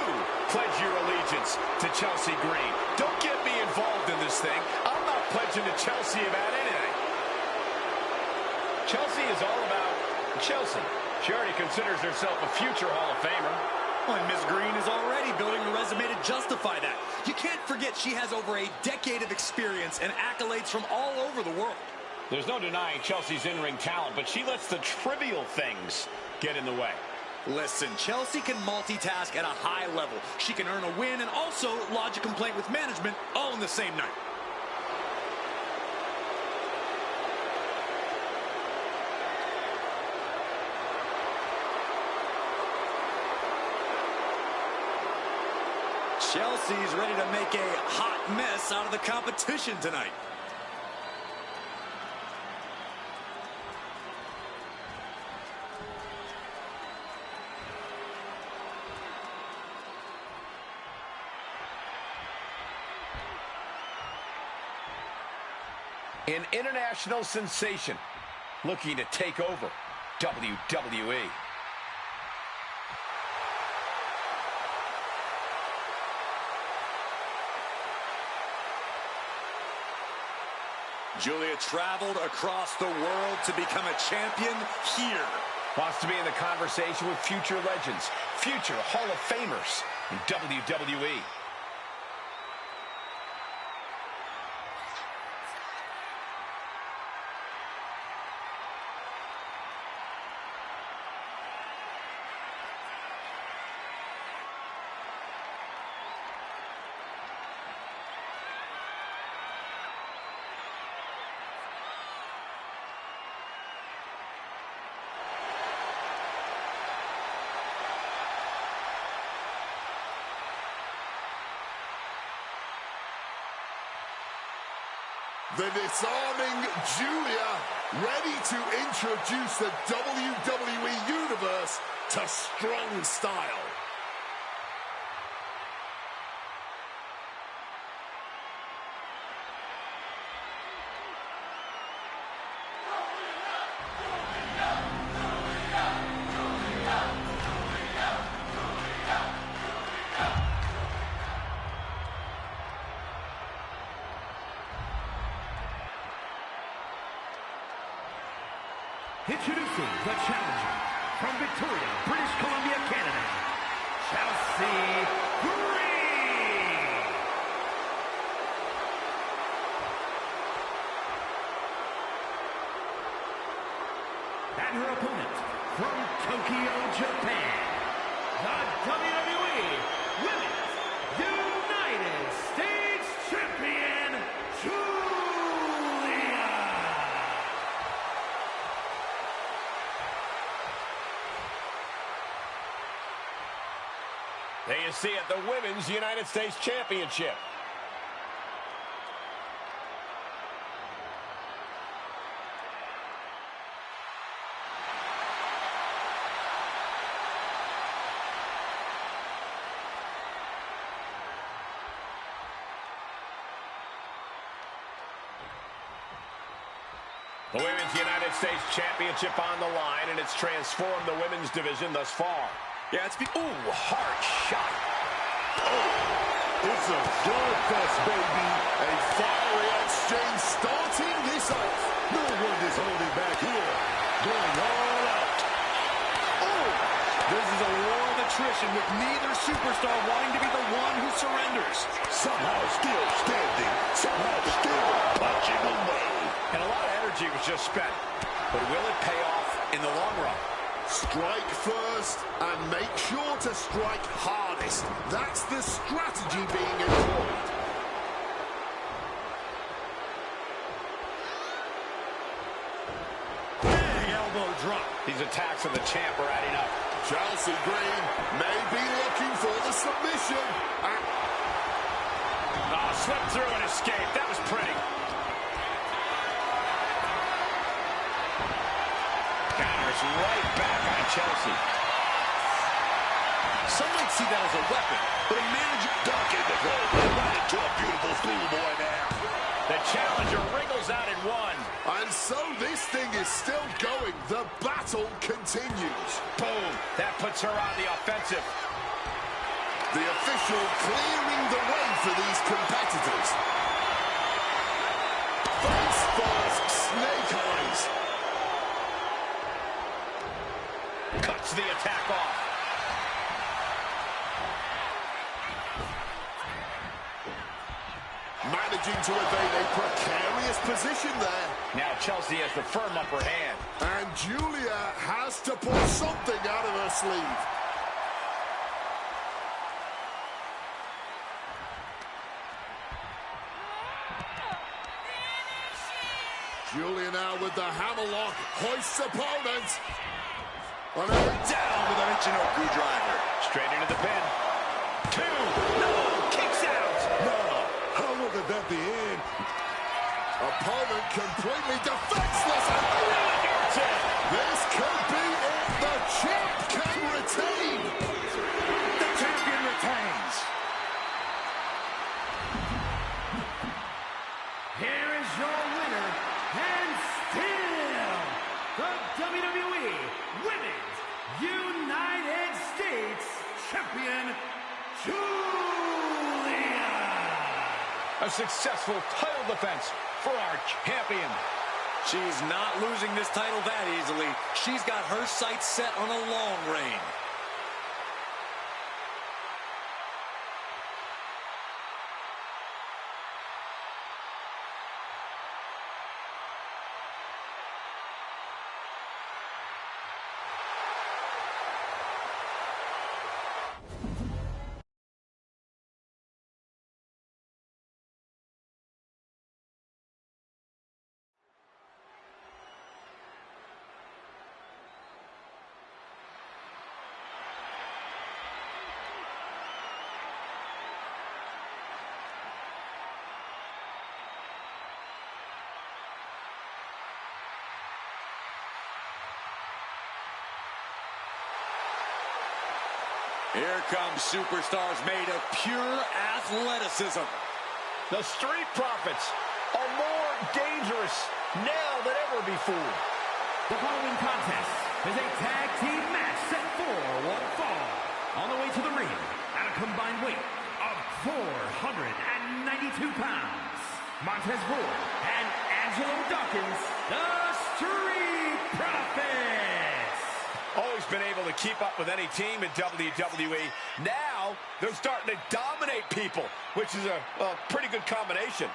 pledge your allegiance to Chelsea Green. Don't get me involved in this thing. I'm not pledging to Chelsea about anything. Chelsea is all about Chelsea. She already considers herself a future Hall of Famer. Well, and Miss Green is already building a resume to justify that. You can't forget she has over a decade of experience and accolades from all over the world. There's no denying Chelsea's in-ring talent, but she lets the trivial things get in the way. Listen, Chelsea can multitask at a high level. She can earn a win and also lodge a complaint with management all in the same night. Chelsea's ready to make a hot mess out of the competition tonight. An international sensation looking to take over WWE. Julia traveled across the world to become a champion here. Wants to be in the conversation with future legends, future Hall of Famers in WWE. The disarming Julia, ready to introduce the WWE Universe to strong style. Introducing the challenger from Victoria, British Columbia, Canada, Chelsea Green. And her opponent from Tokyo, Japan, the WWE Women's United States Champion, Julia. There you see it, the Women's United States Championship. The Women's United States Championship on the line, and it's transformed the women's division thus far. Yeah, ooh, hard shot. It's a slugfest, baby. A fiery exchange starting this off. No one is holding back here. Going all out. Oh! This is a war of attrition with neither superstar wanting to be the one who surrenders. Somehow still standing. Somehow still punching away. And a lot of energy was just spent. But will it pay off in the long run? Strike first and make sure to strike hardest. That's the strategy being employed. Big elbow drop. These attacks of the champ are adding up. Chelsea Green may be looking for the submission. Slipped through and escaped. That was pretty. Counters right back on Chelsea. Some might see that as a weapon, but a manager Duck in the goal. Right into a beautiful schoolboy there. The challenger wriggles out in one. And so this thing is still going. The battle continues. Boom. That puts her on the offensive. The official clearing the way for these competitors. Face first, snake eyes. Cuts the attack off. Managing to evade a precarious position there. Now Chelsea has the firm upper hand. And Julia has to pull something out of her sleeve. Julia now with the hammerlock, hoists opponent. down with an Ichinoku driver. Straight into the pin. Two. No. Kicks out. No. How wasn't that the end? Opponent completely defenseless. And this could be it. The champ can retain. The champion retains. Here is your winner, and still the WWE Women's United States Champion, Julia. A successful title defense for our champion. She's not losing this title that easily. She's got her sights set on a long reign. Here come superstars made of pure athleticism. The Street Profits are more dangerous now than ever before. The following contest is a tag team match set for one fall. On the way to the ring, at a combined weight of 492 pounds, Montez Ford and Angelo Dawkins, the Street Profits. Always been able to keep up with any team in WWE. Now, they're starting to dominate people, which is a pretty good combination.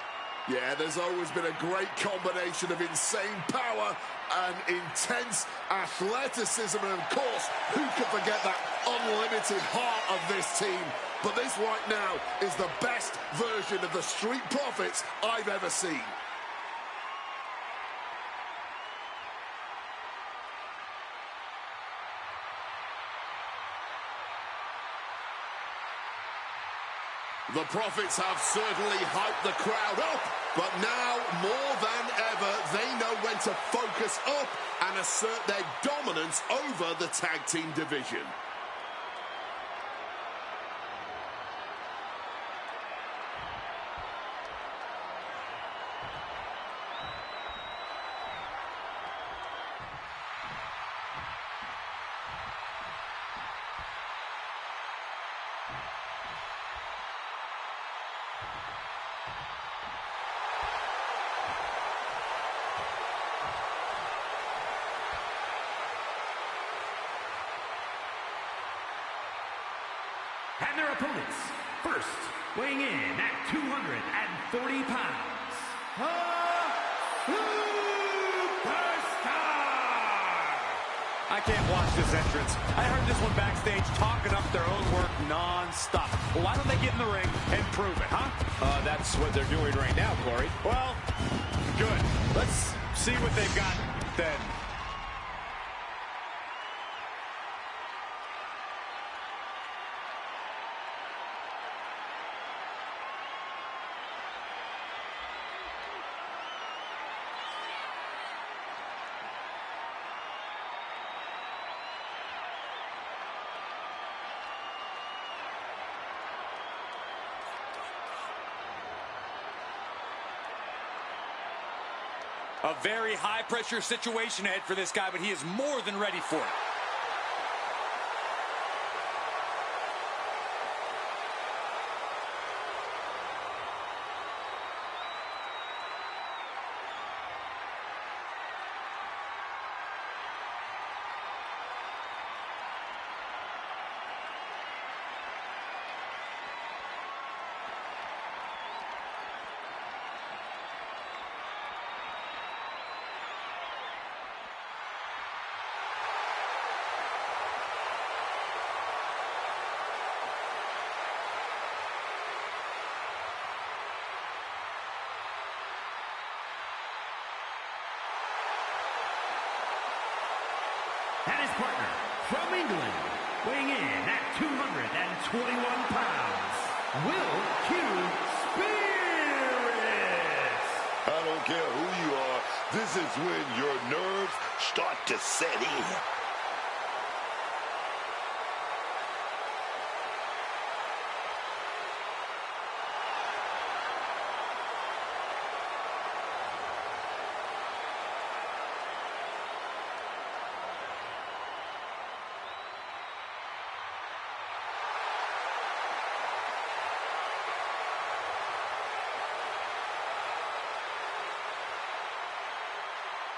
Yeah, there's always been a great combination of insane power and intense athleticism. And, of course, who could forget that unlimited heart of this team? But this right now is the best version of the Street Profits I've ever seen. The Profits have certainly hyped the crowd up, but now, more than ever, they know when to focus up and assert their dominance over the tag team division. opponents. First, weighing in at 240 pounds, a superstar! I can't watch this entrance. I heard this one backstage talking up their own work non-stop. Well, why don't they get in the ring and prove it, huh? That's what they're doing right now, Corey. Well, good. Let's see what they've got then. A very high-pressure situation ahead for this guy, but he is more than ready for it. And his partner from England, weighing in at 221 pounds, Will Q Spirits. I don't care who you are. This is when your nerves start to set in.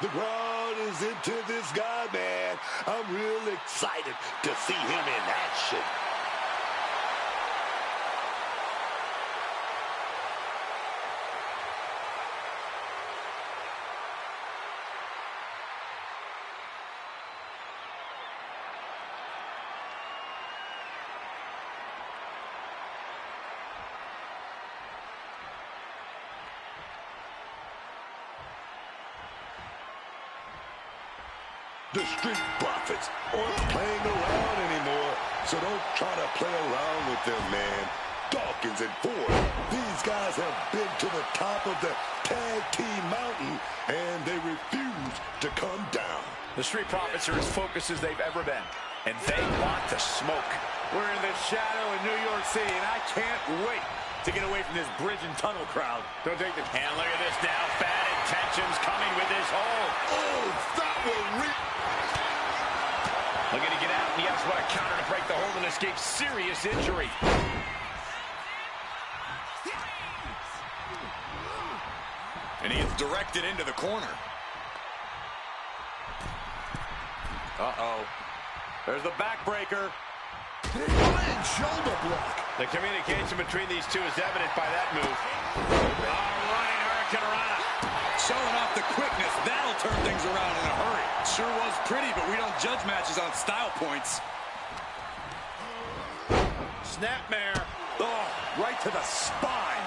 The crowd is into this guy, man. I'm real excited to see him in action. The Street Profits aren't playing around anymore, so don't try to play around with them, man. Dawkins and Ford, these guys have been to the top of the tag team mountain, and they refuse to come down. The Street Profits are as focused as they've ever been, and they want the smoke. We're in the shadow in New York City, and I can't wait to get away from this bridge and tunnel crowd. Don't take the... And look at this now. Bad intentions coming with this hold. Oh, that will Looking to get out, and he has what a counter to break the hold and escape serious injury. And he is directed into the corner. Uh-oh. There's the backbreaker. Big shoulder block. The communication between these two is evident by that move. Running Hurricane Rana. Showing off the quickness. That'll turn things around in a hurry. Sure was pretty, but we don't judge matches on style points. Snapmare. Oh, right to the spine.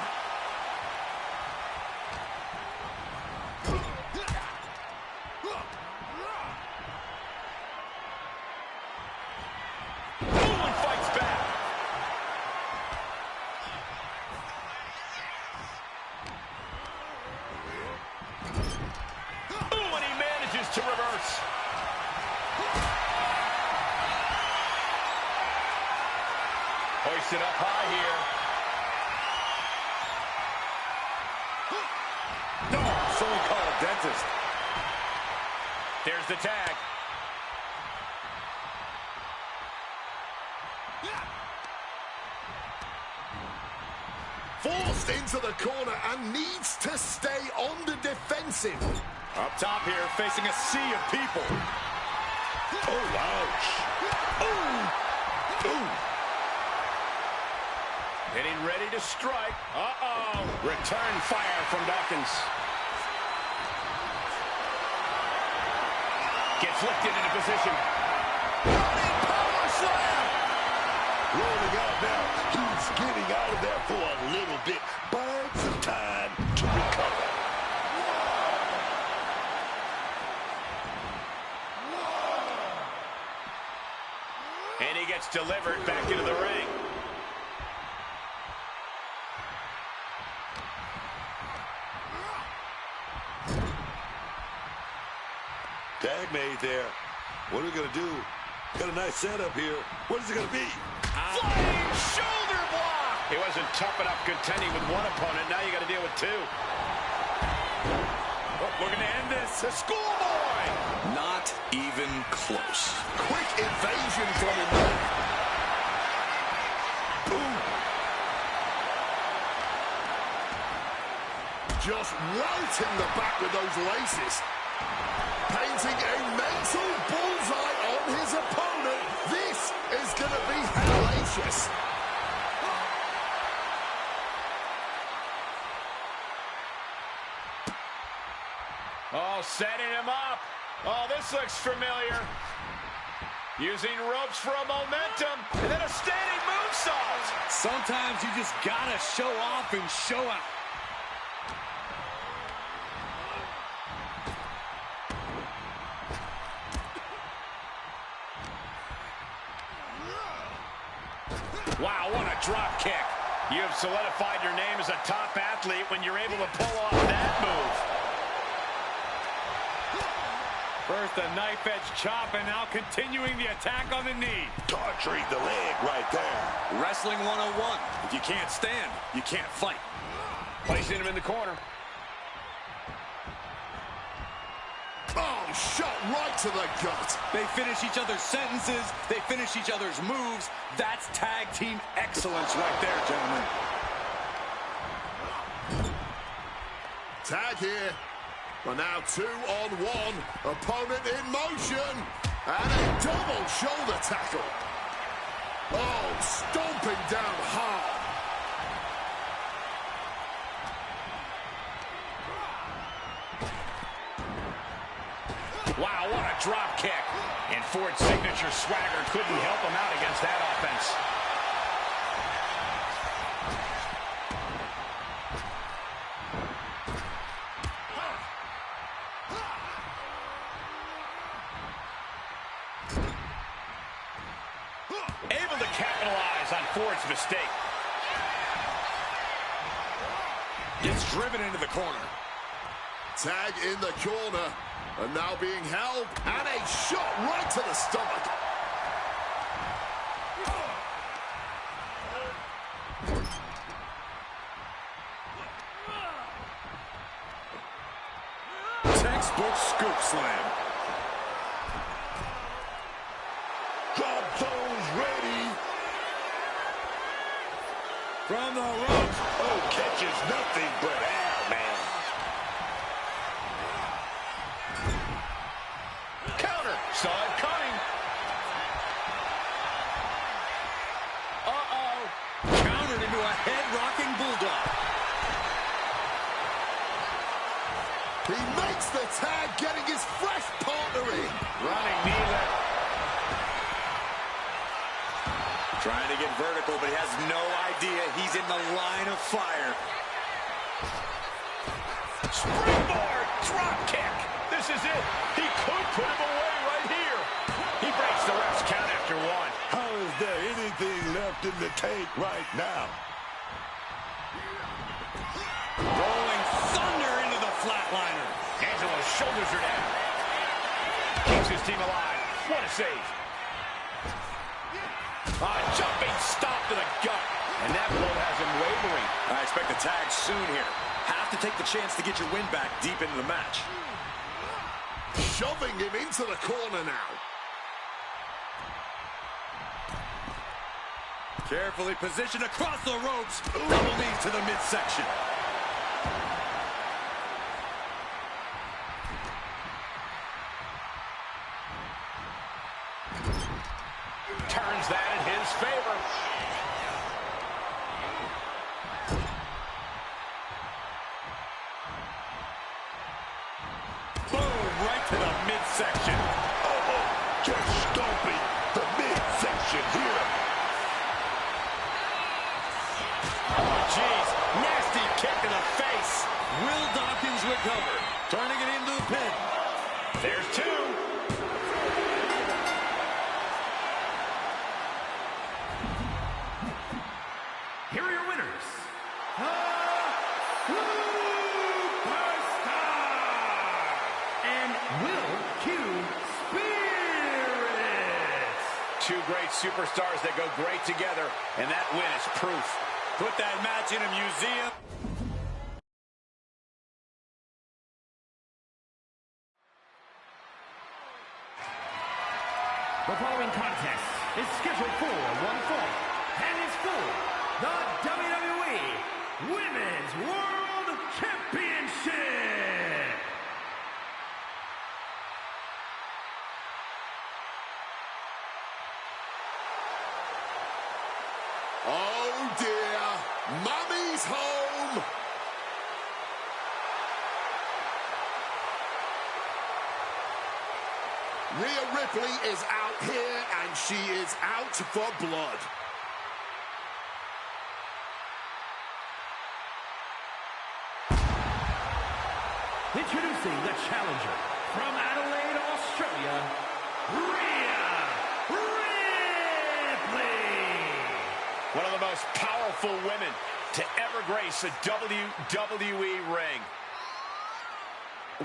Owen fights back. Ooh, and he manages to reverse. Hoisted up high here. No, someone call a dentist. There's the tag. Forced into the corner and needs to stay on the defensive. Up top here, facing a sea of people. Oh, ouch. Oh, oh. Getting ready to strike. Uh-oh. Return fire from Dawkins. Gets lifted into position. Running power slam. Rolling out now. He's getting out of there for a little bit. Buying some time to recover. And he gets delivered back into the ring. Tag made there. What are we going to do? Got a nice setup here. What is it going to be? Flying shoulder block. He wasn't tough enough contending with one opponent. Now you got to deal with two. Oh, we're going to end this. The schoolboy. Not even close. Quick evasion from him there. Boom. Just right in the back with those laces. Painting a mental bullseye on his opponent. This is going to be hellacious. Oh, setting him up. Oh, this looks familiar. Using ropes for a momentum, and then a standing moonsault. Sometimes you just gotta show off and show out. Wow, what a drop kick. You have solidified your name as a top athlete when you're able to pull off that move. First a knife-edge chop, and now continuing the attack on the knee. Torturing the leg right there. Wrestling 101. If you can't stand, you can't fight. Placing him in the corner. Oh, shot right to the gut. They finish each other's sentences. They finish each other's moves. That's tag team excellence right there, gentlemen. Tag here. But now 2-on-1. Opponent in motion. And a double shoulder tackle. Oh, stomping down hard. Wow, what a drop kick. And Ford's signature swagger couldn't help him out against that offense. Able to capitalize on Ford's mistake. Gets driven into the corner. Tag in the corner. And now being held. And a shot right to the stomach. Textbook scoop slam. Drop zones ready. From the ropes. Oh, catches nothing but air, man. Counter. Saw it coming. Uh-oh. Countered into a head-rocking bulldog. He makes the tag, getting his fresh partner in. Running knee lift. Trying to get vertical, but he has no idea he's in the line of fire. Springboard drop kick. This is it. He could put him away right here. He breaks the ref's count after one. How is there anything left in the tank right now? Rolling thunder into the flatliner. Angelo's shoulders are down. Keeps his team alive. What a save. Jumping stop to the gut. And that blow has him wavering. I expect a tag soon here. Have to take the chance to get your win back deep into the match. Shoving him into the corner now. Carefully positioned across the ropes. Double knees to the midsection. Turns that in his favor. midsection. Oh, just stomping the midsection here. Oh, jeez. Nasty kick in the face. Will Dawkins recover, turning it into the pin. There's two. Here are your winners. The Superstar and Will Q Spirits. Two great superstars that go great together, and that win is proof. Put that match in a museum. The following contest is scheduled for one fall and is for the WWE Women's World Championship. Oh dear, Mummy's home. Rhea Ripley is out here and she is out for blood. Introducing the challenger from Adelaide, Australia, Rhea Ripley. One of the most powerful women to ever grace a WWE ring.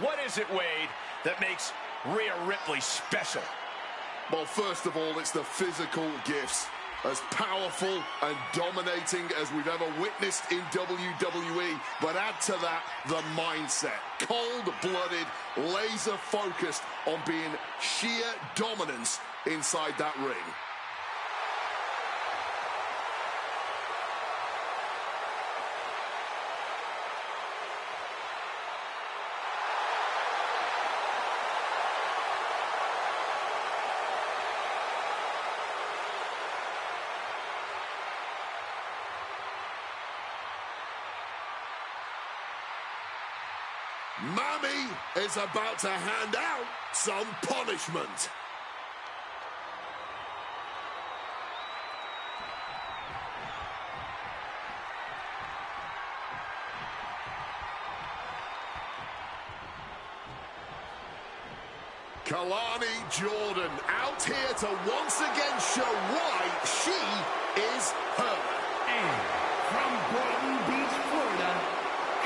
What is it, Wade, that makes Rhea Ripley special? Well, first of all, it's the physical gifts. As powerful and dominating as we've ever witnessed in WWE. But add to that, the mindset. Cold-blooded, laser-focused on being sheer dominance inside that ring. Mommy is about to hand out some punishment. Kalani Jordan out here to once again show why she is her. And from Boynton Beach, Florida,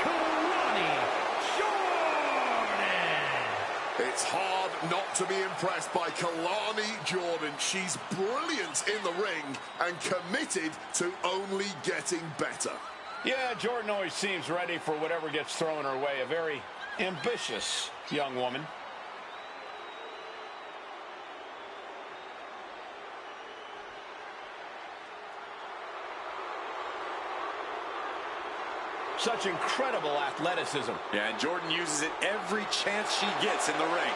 Kalani Jordan. It's hard not to be impressed by Kalani Jordan. She's brilliant in the ring and committed to only getting better. Yeah, Jordan always seems ready for whatever gets thrown her way. A very ambitious young woman. Such incredible athleticism. Yeah, and Jordan uses it every chance she gets in the ring.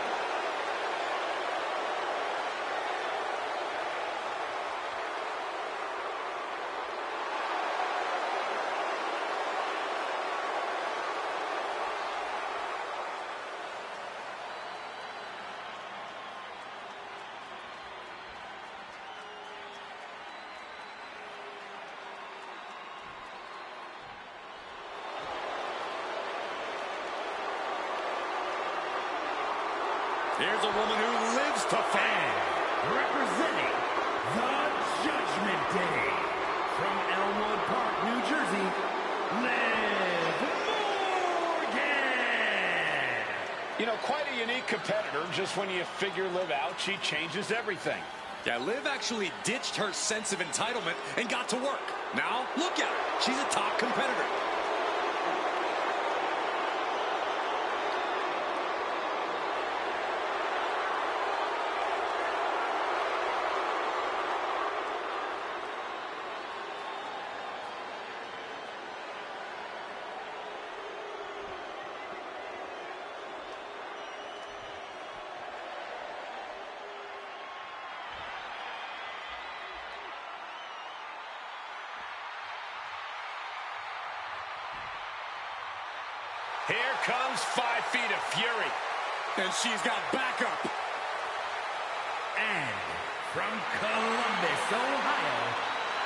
Here's a woman who lives to fight. Representing the Judgment Day from Elmwood Park, New Jersey, Liv Morgan. You know, quite a unique competitor. Just when you figure Liv out, she changes everything. Yeah, Liv actually ditched her sense of entitlement and got to work. Now, look at her. She's a top competitor. Here comes 5 feet of fury. And she's got backup. And from Columbus, Ohio,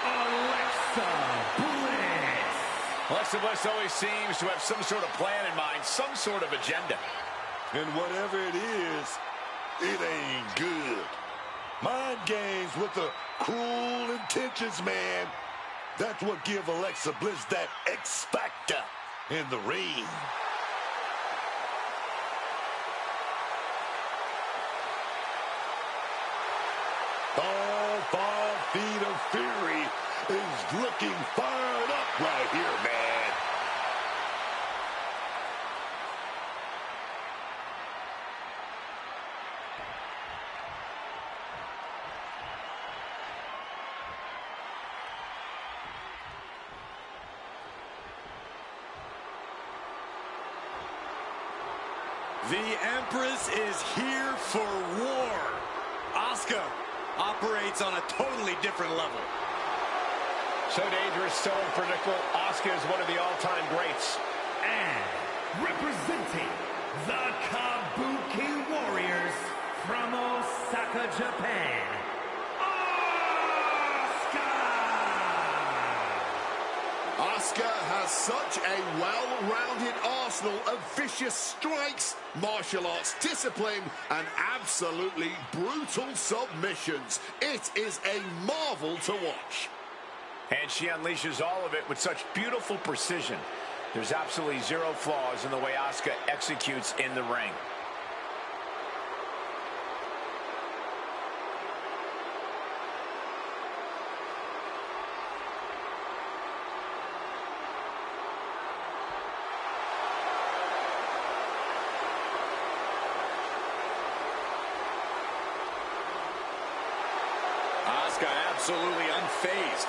Alexa Bliss. Alexa Bliss always seems to have some sort of plan in mind, some sort of agenda. And whatever it is, it ain't good. Mind games with the cruel intentions, man. That's what give Alexa Bliss that X factor in the ring. All 5 feet of fury is looking fired up right here, man. The Empress is here for war. Asuka operates on a totally different level. So dangerous, so unpredictable. Asuka is one of the all-time greats. And representing the Kabuki Warriors from Osaka, Japan, Asuka has such a well-rounded arsenal of vicious strikes, martial arts discipline, and absolutely brutal submissions. It is a marvel to watch. And she unleashes all of it with such beautiful precision. There's absolutely zero flaws in the way Asuka executes in the ring. Asuka absolutely unfazed.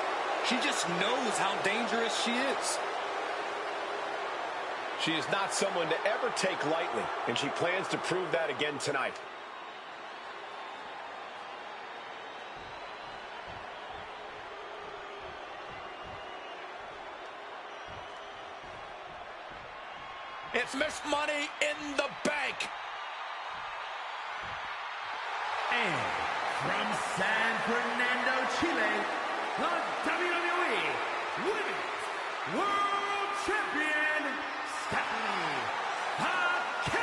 She just knows how dangerous she is. She is not someone to ever take lightly, and she plans to prove that again tonight. It's Miss Money in the Bank. and from San Fernando, Chile, the WWE Women's World Champion, Stephanie Hackett.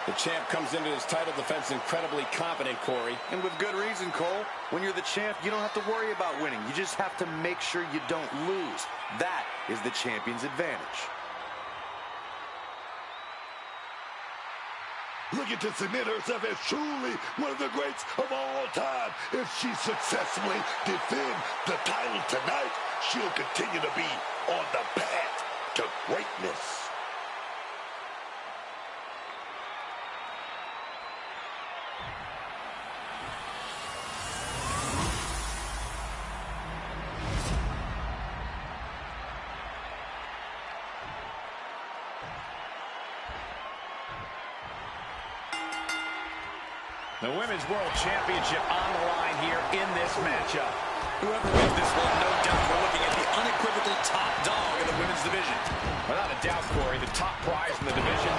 The champ comes into his title defense incredibly confident, Corey. And with good reason, Cole. When you're the champ, you don't have to worry about winning. You just have to make sure you don't lose. That is the champion's advantage. Looking to cement herself as truly one of the greats of all time. If she successfully defends the title tonight, she'll continue to be on the path to greatness. The Women's World Championship on the line here in this matchup. Whoever wins this one, no doubt we're looking at the unequivocal top dog in the women's division. Without a doubt, Corey, the top prize in the division.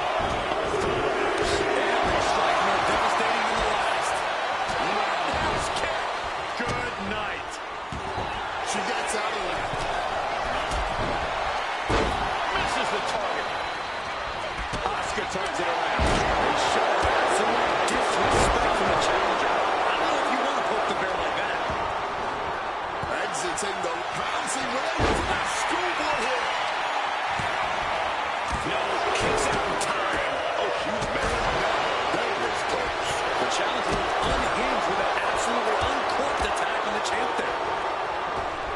Every strike more devastating than the last. Roundhouse kick. Good night. She gets out of that. Misses the target. Asuka turns it around. They show absolute disrespect from the challenger. I don't know if you want to poke the bear like that. Exiting the pouncing way for that schoolboy hit. No, kicks out in time. Oh, she's mad now. That was close. The challenger looked unhinged with an absolutely uncorked attack on the champ there.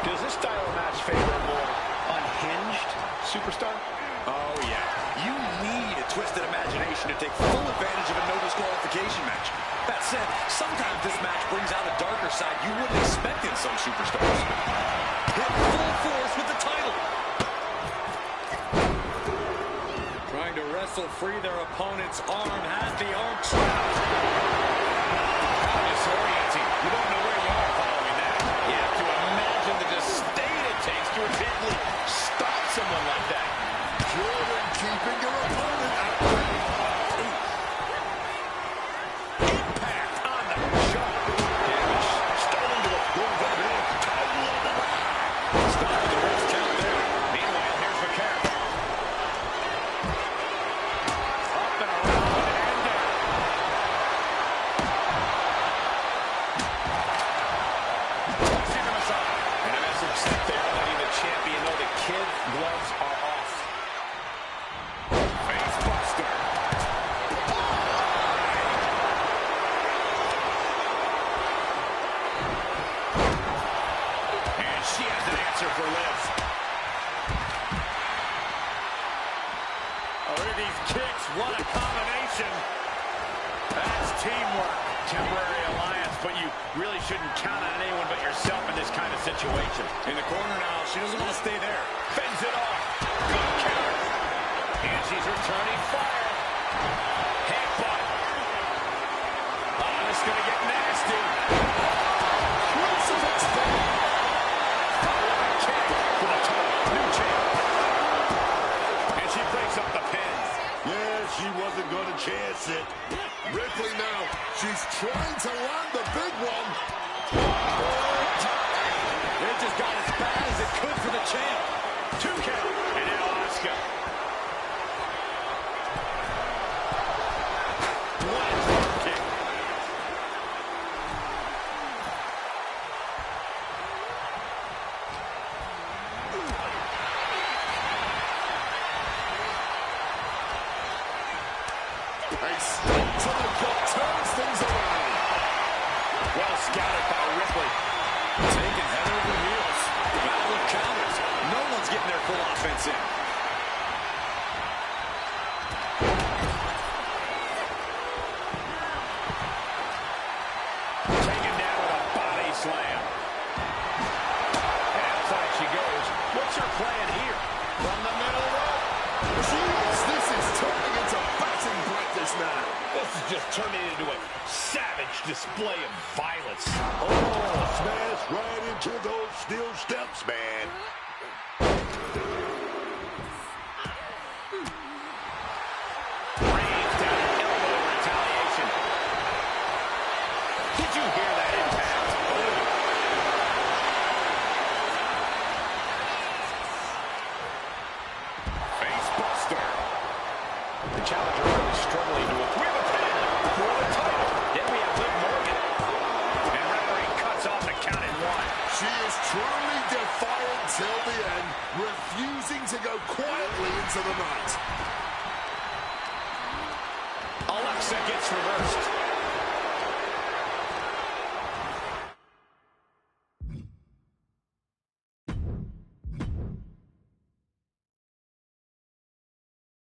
Does this style of match favor a more unhinged superstar? Oh, yeah. You need a twisted imagination to take full advantage of a no disqualification match. That said, sometimes this match brings out a darker side you wouldn't expect in some superstars. Hit full force with the title. Trying to wrestle free their opponent's arm, has the arm trapped. Disorienting. You don't know where you are following that. You have to imagine the disdain it takes to repeatedly stop someone like that. Jordan keeping her opponent at bay. look at these kicks. What a combination. That's teamwork. Temporary alliance, but you really shouldn't count on anyone but yourself in this kind of situation. In the corner now, she doesn't want to stay there. Fends it off. Good counter. And she's returning fire. Headbutt. Oh, this is going to get nasty. Crucifix bomb. Kick for the total. New champ. And she breaks up the pin. Yeah, she wasn't going to chance it. Ripley now. She's trying to land the big one. It just got as bad as it could for the champ. 2 count. And now Asuka. What a drop kick. A step to the gut turns things around. Well scouted by Ripley. Taking head over heels. Battle of counters. No one's getting their full offense in. Taken down with a body slam. And outside she goes. What's her plan here? From the middle rope. Jeez, this is turning into batting practice now. This is just turning into a savage display of violence. Oh, smash right into those steel steps, man. Raised down an elbow in retaliation. Did you hear that impact? Face buster. The challenger really struggling to we have a pin for the title. Then we have Liv Morgan. And referee cuts off the count at 1. She is truly defiant till the end, refusing to go quietly into the night. Alexa gets reversed.